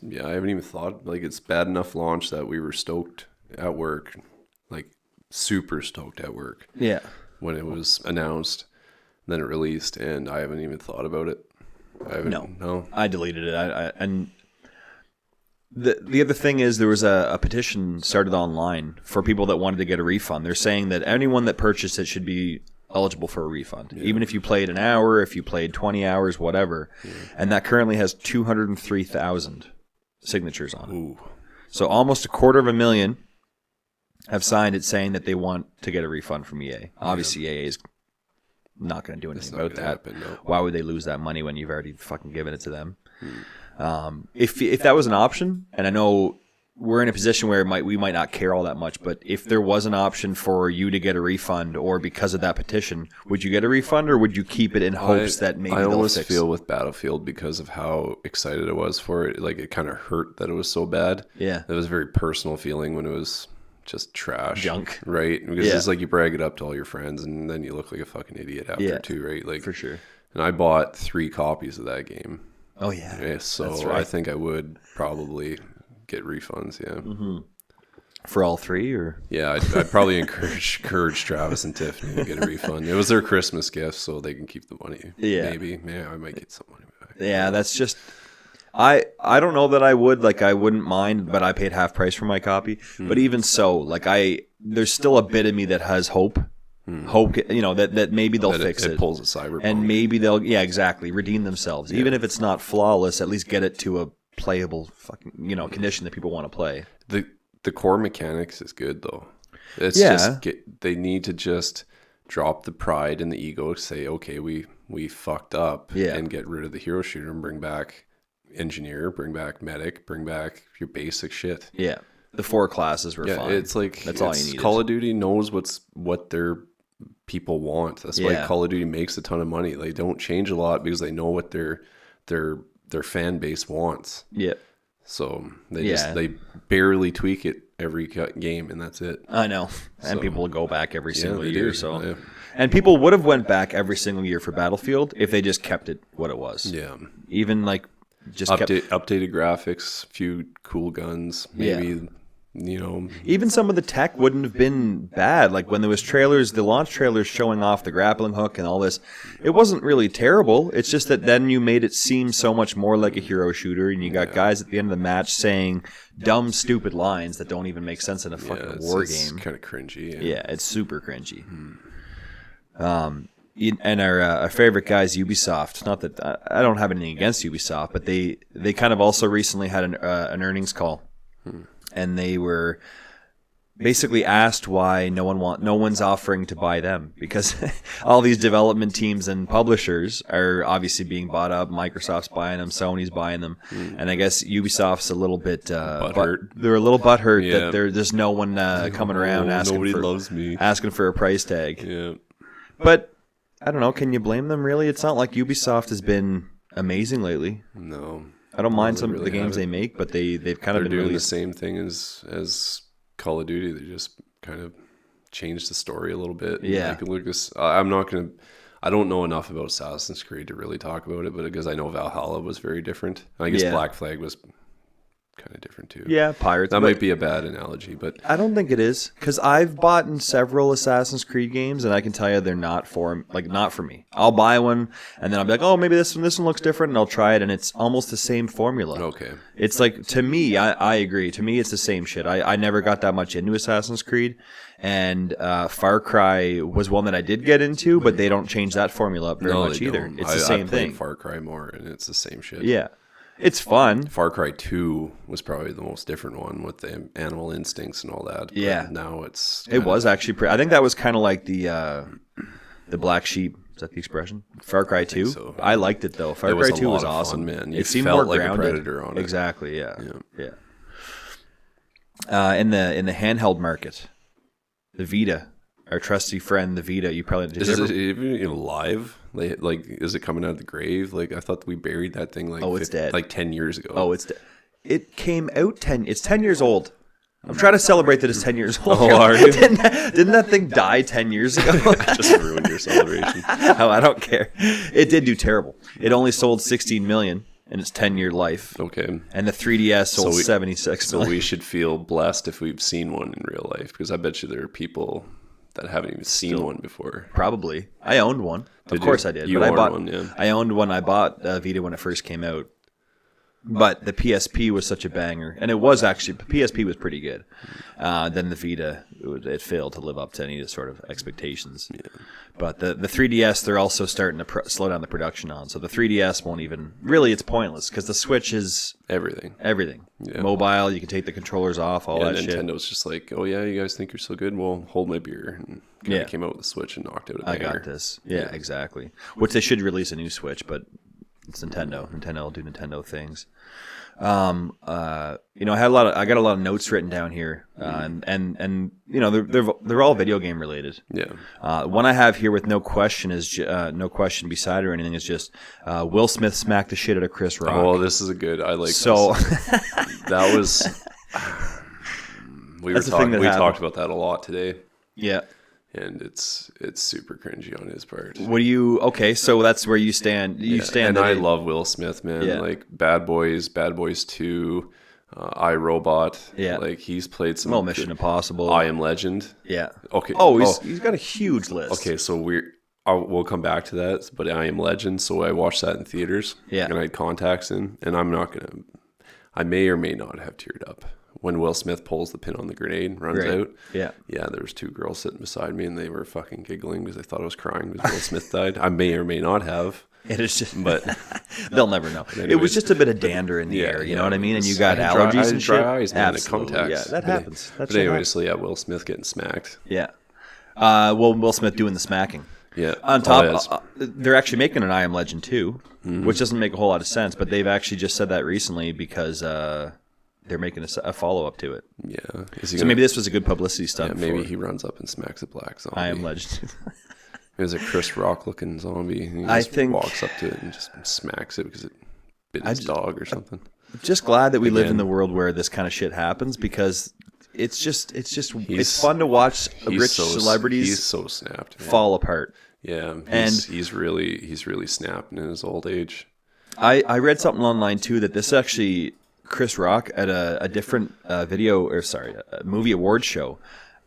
B: I haven't even thought, like, it's bad enough launch that we were stoked at work, like super stoked at work.
A: Yeah,
B: when it was announced, then it released, and I haven't even thought about it. No.
A: I deleted it. And the other thing is, there was a petition started online for people that wanted to get a refund. They're saying that anyone that purchased it should be eligible for a refund, even if you played an hour, if you played 20 hours, whatever. Yeah. And that currently has 203,000 signatures on it.
B: Ooh.
A: So almost 250,000 have signed it, saying that they want to get a refund from EA. Obviously, EA is not going to do anything about that.
B: Happen, no.
A: Why would they lose that money when you've already fucking given it to them? If that was an option, and I know we're in a position where we might not care all that much, but if there was an option for you to get a refund, or because of that petition, would you get a refund, or would you keep it in hopes that maybe they'll fix it?
B: I almost feel with Battlefield, because of how excited I was for it, like, it kind of hurt that it was so bad.
A: Yeah.
B: It was a very personal feeling when it was just trash,
A: junk,
B: right? Because it's like you brag it up to all your friends, and then you look like a fucking idiot after too, right? Like,
A: for sure.
B: And I bought 3 copies of that game.
A: Oh yeah.
B: So
A: that's right.
B: I think I would probably get refunds. Yeah.
A: Mm-hmm. For all 3, or
B: I'd probably encourage Travis and Tiffany to get a refund. It was their Christmas gift, so they can keep the money.
A: Yeah.
B: Maybe. Yeah, I might get some money back.
A: Yeah, that's just. I don't know that I would, like, I wouldn't mind, but I paid half price for my copy. But even so, like, there's still a bit of me that has hope. Hope, that maybe they'll fix it.
B: It pulls a Cyberpunk.
A: And maybe they'll, exactly, redeem themselves. Even if it's not flawless, at least get it to a playable fucking, condition that people want to play.
B: The core mechanics is good, though. It's just, they need to just drop the pride and the ego, say, okay, we fucked up, and get rid of the hero shooter and bring back engineer, bring back medic, bring back your basic shit. Yeah, the 4 classes were fine. It's like,
A: that's all you need.
B: Call of Duty knows what their people want. That's why Call of Duty makes a ton of money. They don't change a lot because they know what their fan base wants. Yeah. So they barely tweak it every game, and that's it.
A: I know. And people will go back every single year. So, and people would have went back every single year for Battlefield if they just kept it what it was. Yeah. Even like just
B: updated graphics, few cool guns, maybe.
A: Even some of the tech wouldn't have been bad. Like when there was the launch trailers showing off the grappling hook and all this, it wasn't really terrible. It's just that then you made it seem so much more like a hero shooter, and you got guys at the end of the match saying dumb, stupid lines that don't even make sense in a fucking war game. It's
B: kind of cringy.
A: Yeah, it's super cringy. And our favorite guys, Ubisoft. Not that I don't have anything against Ubisoft, but they kind of also recently had an earnings call. And they were basically asked why no one's offering to buy them, because all these development teams and publishers are obviously being bought up. Microsoft's buying them, Sony's buying them, and I guess Ubisoft's a little bit butthurt. They're a little butthurt that there's no one coming around asking for a price tag. Yeah, but I don't know. Can you blame them? Really, it's not like Ubisoft has been amazing lately.
B: No.
A: I don't mind some of the games they make, but they've kind of been
B: doing the same thing as Call of Duty. They just kind of changed the story a little bit.
A: Yeah.
B: You can look this. I I don't know enough about Assassin's Creed to really talk about it, but because I know Valhalla was very different. I guess Black Flag was kind of different too.
A: Yeah, pirates.
B: That might be a bad analogy, but
A: I don't think it is, because I've bought in several Assassin's Creed games, and I can tell you they're not for me. I'll buy one, and then I'll be like, oh, maybe this one looks different, and I'll try it, and it's almost the same formula.
B: Okay.
A: It's like, to me, I agree. To me, it's the same shit. I never got that much into Assassin's Creed, and Far Cry was one that I did get into, but they don't change that formula up very much either. It's the same thing.
B: Far Cry more, and it's the same shit.
A: Yeah. It's fun.
B: Far Cry 2 was probably the most different one with the animal instincts and all that. But
A: yeah.
B: now it's...
A: It was actually... I think that was kind of like the black sheep. Is that the expression? Far Cry 2?
B: So.
A: I liked it, though. Far Cry 2 was awesome.
B: Fun, man.
A: It seemed more
B: like
A: grounded.
B: A predator on it.
A: Exactly, yeah. In the handheld market, the Vita, our trusty friend, the Vita, you probably...
B: Is it even live? Like, is it coming out of the grave? Like, I thought we buried that thing
A: it's dead.
B: Like 10 years ago.
A: Oh, it's dead. It came out it's 10 years old. I'm trying to celebrate that it's 10 years old.
B: Oh, are you?
A: Didn't that thing die 10 years ago?
B: Just ruined your celebration.
A: Oh, I don't care. It did do terrible. It only sold 16 million in its 10-year life.
B: Okay.
A: And the 3DS sold 76 million.
B: So we should feel blessed if we've seen one in real life, because I bet you there are people that haven't even seen one before.
A: Probably. I owned one. Of course I did.
B: You owned one, yeah.
A: I owned one. I bought Vita when it first came out. But the PSP was such a banger. And it was actually, the PSP was pretty good. Then the Vita, it failed to live up to any sort of expectations. Yeah. But the 3DS, they're also starting to slow down the production on. So the 3DS won't even, really it's pointless, because the Switch is... Everything. Yeah. Mobile, you can take the controllers off, all that
B: Nintendo's
A: shit.
B: Nintendo's just like, oh yeah, you guys think you're so good? Well, hold my beer. And kind of came out with the Switch and knocked out a banger.
A: I got this. Yeah, exactly. Which they should release a new Switch, but it's Nintendo. Nintendo will do Nintendo things. I got a lot of notes written down here, and they're all video game related.
B: Yeah.
A: One I have here with no question beside it or anything is just Will Smith smacked the shit out of Chris Rock.
B: Oh, this is a good. I like
A: so.
B: This. That was. We talked about that a lot today.
A: Yeah.
B: And it's super cringy on his part.
A: What do you? Okay, so that's where you stand. You stand.
B: And I love Will Smith, man. Yeah. Like Bad Boys 2, iRobot.
A: Yeah.
B: Like he's played some.
A: Mission Impossible.
B: I Am Legend.
A: Yeah.
B: Okay.
A: Oh, he's got a huge list.
B: Okay, so we'll come back to that. But I Am Legend. So I watched that in theaters.
A: Yeah.
B: And I had contacts in, and I may or may not have teared up when Will Smith pulls the pin on the grenade and runs out.
A: Yeah.
B: Yeah, there was two girls sitting beside me, and they were fucking giggling because they thought I was crying because Will Smith died. I may or may not have.
A: It is just,
B: but
A: they'll never know. Anyways, it was just a bit of dander in the air, you know what I mean? And you got allergies and shit.
B: Eyes, man, absolutely,
A: contacts. Yeah, that happens.
B: But anyway, so yeah, Will Smith getting smacked.
A: Yeah. Will Smith doing the smacking.
B: Yeah.
A: On top, they're actually making an I Am Legend 2, which doesn't make a whole lot of sense, but they've actually just said that recently because they're making a follow-up to it.
B: Yeah.
A: So maybe this was a good publicity stunt.
B: Yeah, maybe he runs up and smacks a black zombie.
A: I Am Legend.
B: There's a Chris Rock-looking zombie. And he walks up to it and just smacks it because it bit his dog or something.
A: I'm just glad that we live in the world where this kind of shit happens, because it's fun to watch rich celebrities.
B: He's so snapped, man.
A: Fall apart.
B: Yeah, he's really snapped in his old age. I
A: read something online too that this actually Chris Rock at a different movie awards show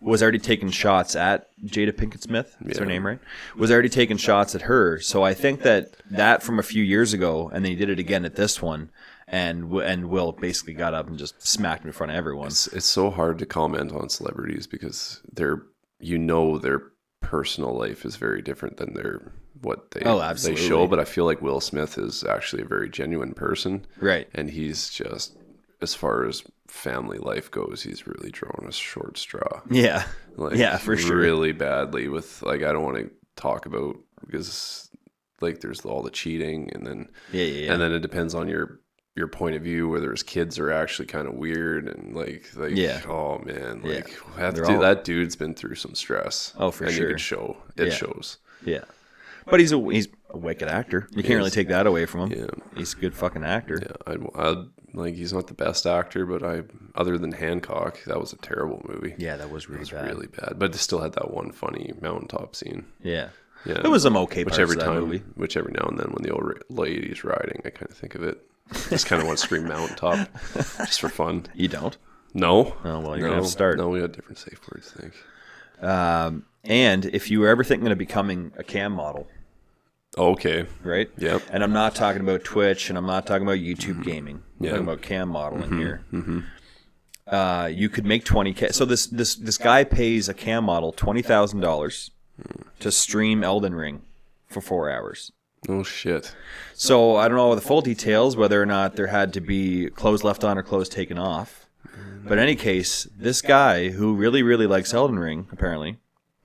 A: was already taking shots at Jada Pinkett Smith. Is her name right? Was already taking shots at her. So I think that from a few years ago, and then he did it again at this one. And Will basically got up and just smacked him in front of everyone.
B: It's so hard to comment on celebrities because their personal life is very different than what they show. But I feel like Will Smith is actually a very genuine person,
A: right?
B: And he's just, as far as family life goes, he's really drawn a short straw.
A: Yeah, for sure,
B: really badly. With I don't want to talk about because there's all the cheating, and then and then it depends on your point of view, whether his kids are actually kind of weird and oh man, that dude's been through some stress.
A: Oh, for sure.
B: It shows.
A: Yeah. But he's a wicked actor. You can't really take that away from him. Yeah. He's a good fucking actor.
B: Yeah. He's not the best actor, but other than Hancock, that was a terrible movie.
A: Yeah, that was really bad.
B: Really bad. But it still had that one funny mountaintop scene.
A: Yeah.
B: Yeah.
A: There was some okay
B: which
A: parts
B: every
A: of that
B: time,
A: movie.
B: which every now and then when the old lady's riding, I kind of think of it. Just kind of want to scream mountaintop just for fun.
A: You don't?
B: No.
A: Oh, well, you're going to have to start.
B: No, we got different safe words, I think.
A: And if you were ever thinking of becoming a cam model,
B: okay.
A: right?
B: Yep.
A: And I'm not talking about Twitch, and I'm not talking about YouTube gaming. I'm talking about cam modeling here. You could make $20K. So this guy pays a cam model $20,000 to stream Elden Ring for 4 hours.
B: Oh shit.
A: So I don't know the full details, whether or not there had to be clothes left on or clothes taken off. But in any case, this guy who really, really likes Elden Ring, apparently,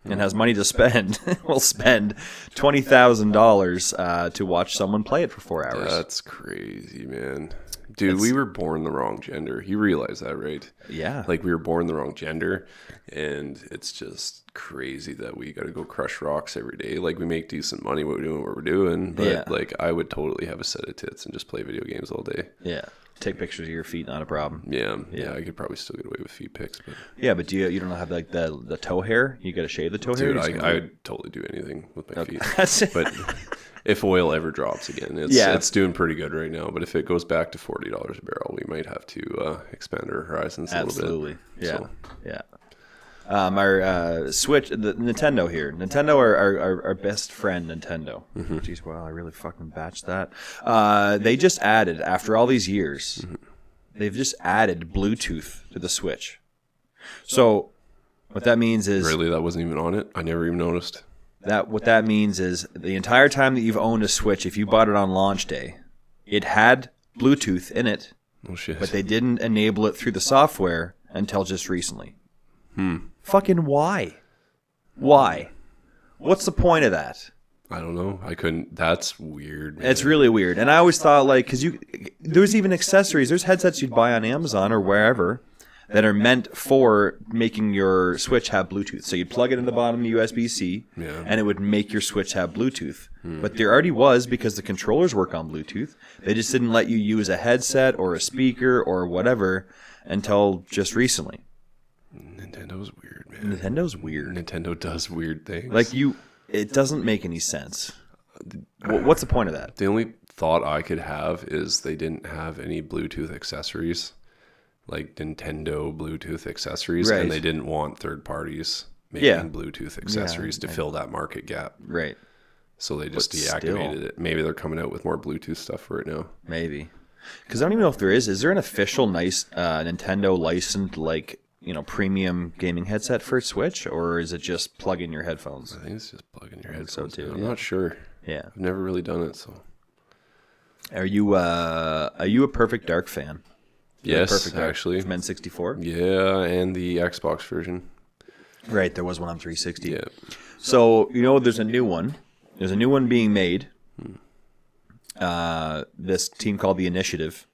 A: and has money to spend, will spend $20,000 to watch someone play it for 4 hours.
B: That's crazy, man. Dude, we were born the wrong gender. You realize that, right?
A: Yeah.
B: Like, we were born the wrong gender, and it's just crazy that we got to go crush rocks every day. Like, we make decent money what we're doing what we're doing, but, like, I would totally have a set of tits and just play video games all day.
A: Yeah. Take pictures of your feet, not a problem.
B: Yeah, I could probably still get away with feet pics. But
A: yeah, but you don't have, like, the toe hair? You got to shave the toe hair?
B: Dude, I would totally do anything with my feet. But if oil ever drops again, it's doing pretty good right now. But if it goes back to $40 a barrel, we might have to expand our horizons a little bit.
A: Absolutely. Yeah. So. Yeah. Our Switch, the Nintendo here. Nintendo are our best friend, Nintendo. Jeez, wow, I really fucking batched that. They just added, after all these years, they've just added Bluetooth to the Switch. So what that means is...
B: Really? That wasn't even on it? I never even noticed.
A: What that means is the entire time that you've owned a Switch, if you bought it on launch day, it had Bluetooth in it.
B: Oh, shit.
A: But they didn't enable it through the software until just recently. Fucking why? Why? What's the point of that?
B: I don't know. I couldn't. That's weird, man.
A: It's really weird. And I always thought, like, because there's even accessories. There's headsets you'd buy on Amazon or wherever that are meant for making your Switch have Bluetooth. So you'd plug it in the bottom of USB-C, and it would make your Switch have Bluetooth. But there already was, because the controllers work on Bluetooth. They just didn't let you use a headset or a speaker or whatever until just recently.
B: Nintendo's weird, man.
A: Nintendo's weird.
B: Nintendo does weird things.
A: Like, it doesn't make any sense. What's the point of that?
B: The only thought I could have is they didn't have any Bluetooth accessories, like Nintendo Bluetooth accessories, and they didn't want third parties making Bluetooth accessories to fill that market gap.
A: Right.
B: So they just deactivated it. Maybe they're coming out with more Bluetooth stuff for it now.
A: Maybe. Because I don't even know if there is. Is there an official nice Nintendo licensed, like, premium gaming headset for Switch, or is it just plug in your headphones?
B: I think it's just plug in your headphones.
A: So too.
B: I'm not sure.
A: Yeah,
B: I've never really done it. So,
A: are you a Perfect Dark fan?
B: Yes,
A: Perfect Dark
B: actually,
A: from N64.
B: Yeah, and the Xbox version.
A: Right, there was one on 360.
B: Yeah.
A: So there's a new one. There's a new one being made. This team called the Initiative.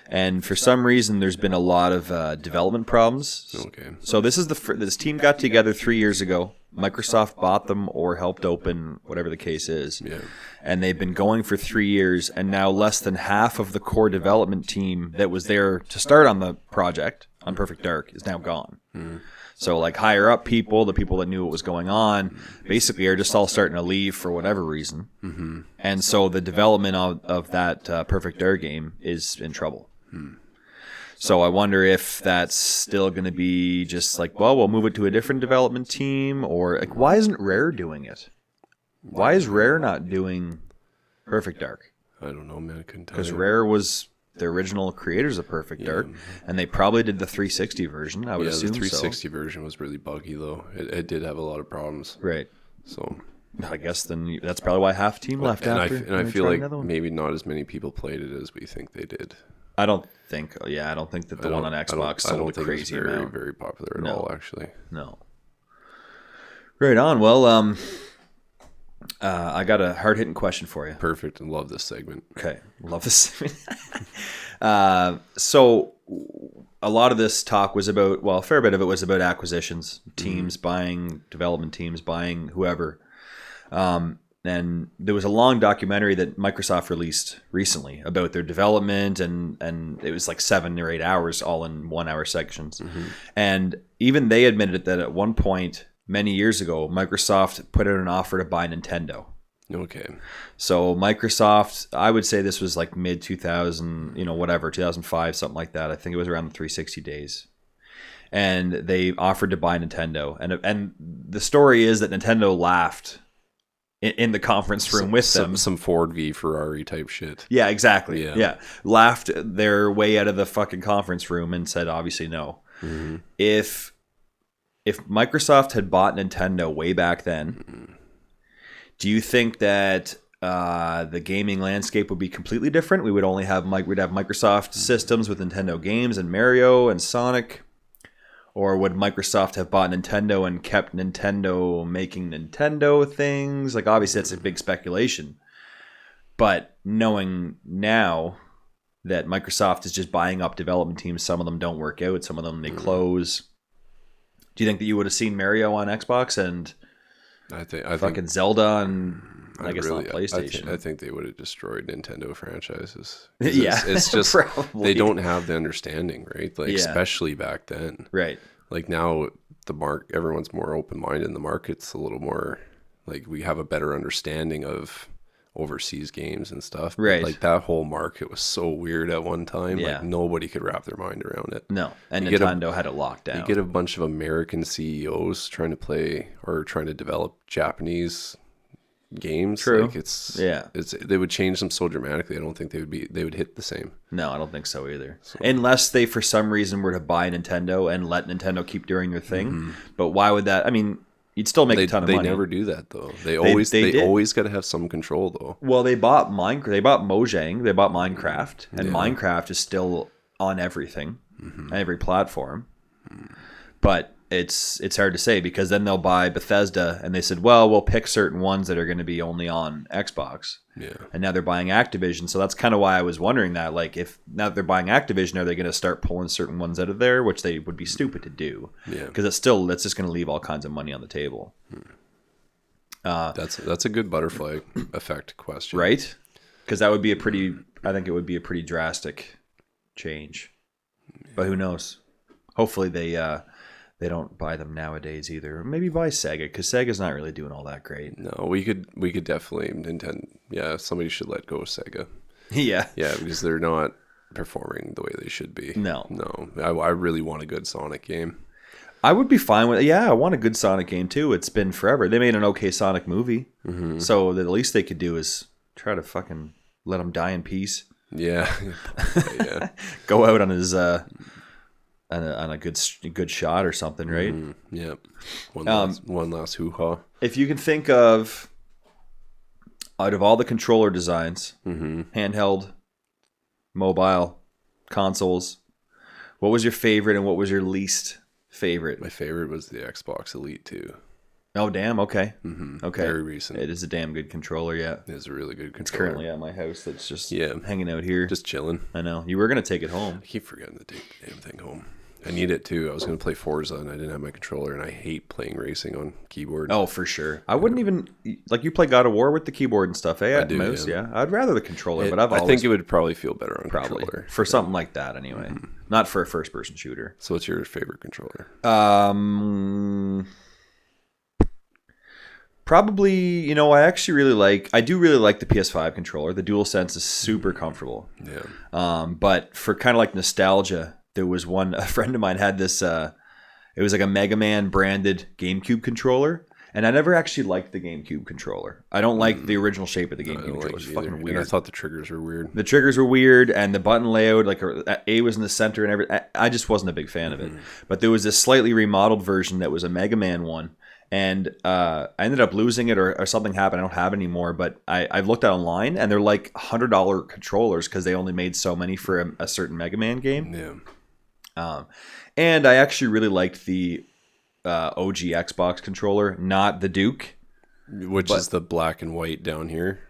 A: And for some reason, there's been a lot of development problems.
B: Okay.
A: So this team got together 3 years ago. Microsoft bought them or helped open, whatever the case is.
B: Yeah.
A: And they've been going for 3 years, and now less than half of the core development team that was there to start on the project, on Perfect Dark, is now gone. So, like, higher up people, the people that knew what was going on, basically are just all starting to leave for whatever reason. And so the development of that Perfect Dark game is in trouble. So I wonder if that's still going to be just like, well, we'll move it to a different development team, or like, why isn't Rare doing it? Why is Rare not doing Perfect Dark?
B: I don't know, man. I couldn't tell you.
A: Because Rare was the original creators of Perfect Dark, and they probably did the 360 version. I would assume
B: the 360 version was really buggy, though. It did have a lot of problems.
A: Right.
B: So
A: I guess then that's probably why half the team left after.
B: And I feel like maybe not as many people played it as we think they did.
A: I don't think that the one on Xbox sold a crazy amount.
B: Very, very popular at all, actually.
A: No. Right on. Well, I got a hard-hitting question for you.
B: Perfect. I love this segment.
A: Okay. Love this segment. So a lot of this talk was about, well, a fair bit of it was about acquisitions, teams buying, development teams buying whoever. And there was a long documentary that Microsoft released recently about their development, and it was like 7 or 8 hours, all in 1 hour sections. And even they admitted that at one point many years ago, Microsoft put out an offer to buy Nintendo.
B: Okay.
A: So Microsoft, I would say this was like mid 2000, 2005, something like that. I think it was around the 360 days. And they offered to buy Nintendo. And the story is that Nintendo laughed in the conference room with them.
B: Some Ford v Ferrari type shit.
A: Yeah, exactly. Yeah. Laughed their way out of the fucking conference room and said, obviously, no.
B: Mm-hmm.
A: If Microsoft had bought Nintendo way back then, do you think that the gaming landscape would be completely different? We'd have Microsoft systems with Nintendo games and Mario and Sonic. Or would Microsoft have bought Nintendo and kept Nintendo making Nintendo things? Like, obviously, that's a big speculation. But knowing now that Microsoft is just buying up development teams, some of them don't work out, some of them they close. Do you think that you would have seen Mario on Xbox and I think Zelda on, I guess, not PlayStation?
B: I think they would have destroyed Nintendo franchises.
A: Yeah,
B: it's just they don't have the understanding, right? Like especially back then,
A: right?
B: Like now, everyone's more open minded. The market's a little more like we have a better understanding of overseas games and stuff.
A: Right.
B: But like that whole market was so weird at one time.
A: Yeah.
B: Like nobody could wrap their mind around it.
A: No, and Nintendo had it locked down.
B: You get a bunch of American CEOs trying to play or trying to develop Japanese games.
A: True.
B: Like they would change them so dramatically. I don't think they would hit the same.
A: No, I don't think so either. Unless they for some reason were to buy Nintendo and let Nintendo keep doing their thing. Mm-hmm. But why would that? I mean, you'd still make a ton of money.
B: They never do that though. They always got to have some control though.
A: Well, they bought Minecraft. They bought Mojang. They bought Minecraft, and Minecraft is still on everything, on every platform. But it's hard to say because then they'll buy Bethesda, and they said, well, we'll pick certain ones that are going to be only on Xbox.
B: Yeah. And
A: now they're buying Activision, so that's kind of why I was wondering that. Like, if now that they're buying Activision, are they going to start pulling certain ones out of there, which they would be stupid to do?
B: Yeah.
A: Because that's just going to leave all kinds of money on the table.
B: That's a good butterfly effect question,
A: right? Because that would be I think it would be a pretty drastic change. Yeah. But who knows? Hopefully they don't buy them nowadays either. Or maybe buy Sega, because Sega's not really doing all that great.
B: No, we could definitely Nintendo. Yeah, somebody should let go of Sega.
A: Yeah.
B: Yeah, because they're not performing the way they should be.
A: No.
B: I really want a good Sonic game.
A: I would be fine with it. Yeah, I want a good Sonic game too. It's been forever. They made an okay Sonic movie. Mm-hmm. So the least they could do is try to fucking let him die in peace.
B: Yeah. Yeah.
A: Go out on his... on a good shot or something, right?
B: Yep. One last hoo-ha.
A: If you can think of, out of all the controller designs, handheld, mobile, consoles, what was your favorite and what was your least favorite?
B: My favorite was the Xbox Elite 2.
A: Oh, damn. Okay.
B: Mm-hmm.
A: Okay.
B: Very recent.
A: It is a damn good controller, yeah.
B: It is a really good controller.
A: It's currently at my house. That's just hanging out here.
B: Just chilling.
A: I know. You were going to take it home.
B: I keep forgetting to take the damn thing home. I need it too. I was going to play Forza and I didn't have my controller, and I hate playing racing on keyboard.
A: Oh, for sure. I wouldn't even... Like, you play God of War with the keyboard and stuff, eh?
B: I do,
A: mouse, yeah. I'd rather the controller, but I
B: think it would probably feel better on controller.
A: For something like that, anyway. Mm-hmm. Not for a first-person shooter.
B: So what's your favorite controller?
A: Probably, I do really like the PS5 controller. The DualSense is super comfortable.
B: Yeah.
A: But for kind of like nostalgia, there was a friend of mine had this, it was like a Mega Man branded GameCube controller. And I never actually liked the GameCube controller. I don't like the original shape of the GameCube controller. It's fucking weird.
B: And I thought the triggers were weird.
A: The triggers were weird, and the button layout, like A was in the center and everything. I just wasn't a big fan of it. But there was this slightly remodeled version that was a Mega Man one. And I ended up losing it or something happened. I don't have it anymore. But I've looked at online, and they're like $100 controllers because they only made so many for a certain Mega Man game.
B: Yeah.
A: And I actually really liked the OG Xbox controller, not the Duke.
B: Which is the black and white down here.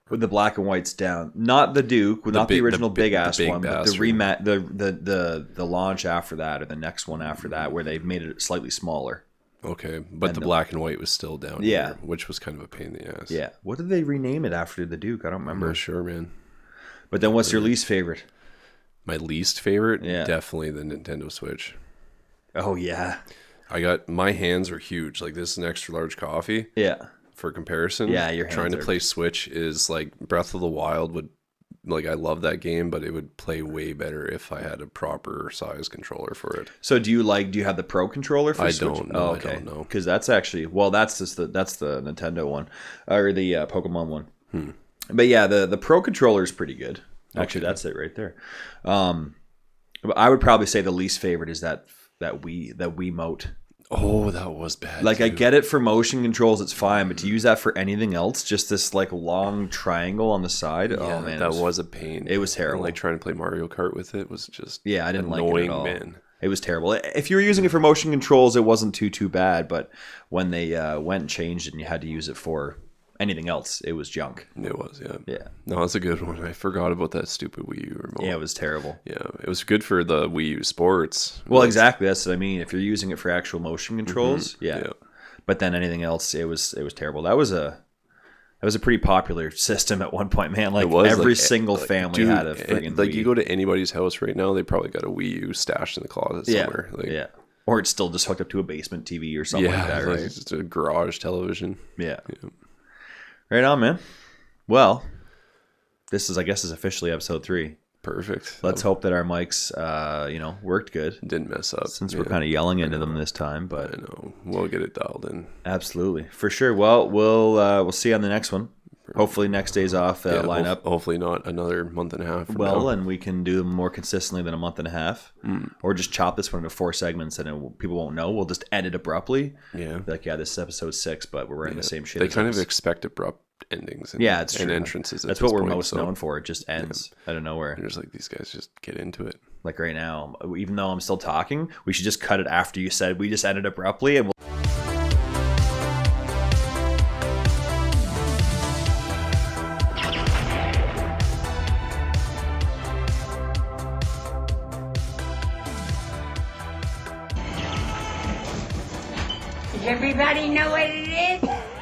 A: With the black and white's down. Not the Duke, not the original big-ass one, but the launch after that, or the next one after that, where they've made it slightly smaller.
B: Okay, but the black and white was still down here, which was kind of a pain in the ass.
A: Yeah. What did they rename it after the Duke? I don't remember.
B: I'm not sure, man.
A: But then what's your least favorite?
B: My least favorite? Yeah. Definitely the Nintendo Switch.
A: Oh, yeah.
B: My hands are huge. Like, this is an extra large coffee.
A: Yeah.
B: For comparison.
A: Yeah, your hands
B: trying to play Switch is like Breath of the Wild would, like, I love that game, but it would play way better if I had a proper size controller for it.
A: So do you have the Pro controller for Switch?
B: Don't know. I don't know.
A: Because that's actually, that's the Nintendo one, or the Pokemon one. But yeah, the Pro controller is pretty good. Actually, that's it right there. But I would probably say the least favorite is that Wiimote.
B: Oh, that was bad.
A: Like, too. I get it for motion controls, it's fine, but to use that for anything else, just this like long triangle on the side, oh man,
B: that was a pain.
A: It was terrible.
B: And, like, trying to play Mario Kart with it was just
A: I didn't
B: annoying,
A: like it at all.
B: Man.
A: It was terrible. If you were using it for motion controls, it wasn't too bad, but when they went and changed it and you had to use it for anything else, it was junk.
B: It was,
A: yeah.
B: No, that's a good one. I forgot about that stupid Wii U remote.
A: Yeah, it was terrible.
B: Yeah, it was good for the Wii U Sports.
A: Well, exactly. That's what I mean. If you're using it for actual motion controls, yeah. But then anything else, it was terrible. That was a pretty popular system at one point, man. Like, every single family had a friggin'
B: like,
A: Wii.
B: you go to anybody's house right now, they probably got a Wii U stashed in the closet somewhere.
A: Yeah. Or it's still just hooked up to a basement TV or something like that, right?
B: Like just a garage television.
A: Yeah. Right on, man. Well, this is officially episode 3.
B: Perfect.
A: Let's hope that our mics, worked good.
B: Didn't mess up.
A: Since we're kind of yelling into them this time, but
B: I know we'll get it dialed in.
A: Absolutely, for sure. Well, we'll see you on the next one. Hopefully, next day's off line up.
B: Hopefully, not another month and a half.
A: And we can do them more consistently than a month and a half, or just chop this one into 4 segments, and people won't know. We'll just end it abruptly.
B: Yeah,
A: like this is episode 6, but we're in the same shit.
B: They kind of expect abrupt endings.
A: It's true.
B: And entrances.
A: That's what we're most known for. It just ends out of nowhere.
B: And just like, these guys just get into it.
A: Like right now, even though I'm still talking, we should just cut it after you said we just ended abruptly, and we'll.
C: Does everybody know what it is?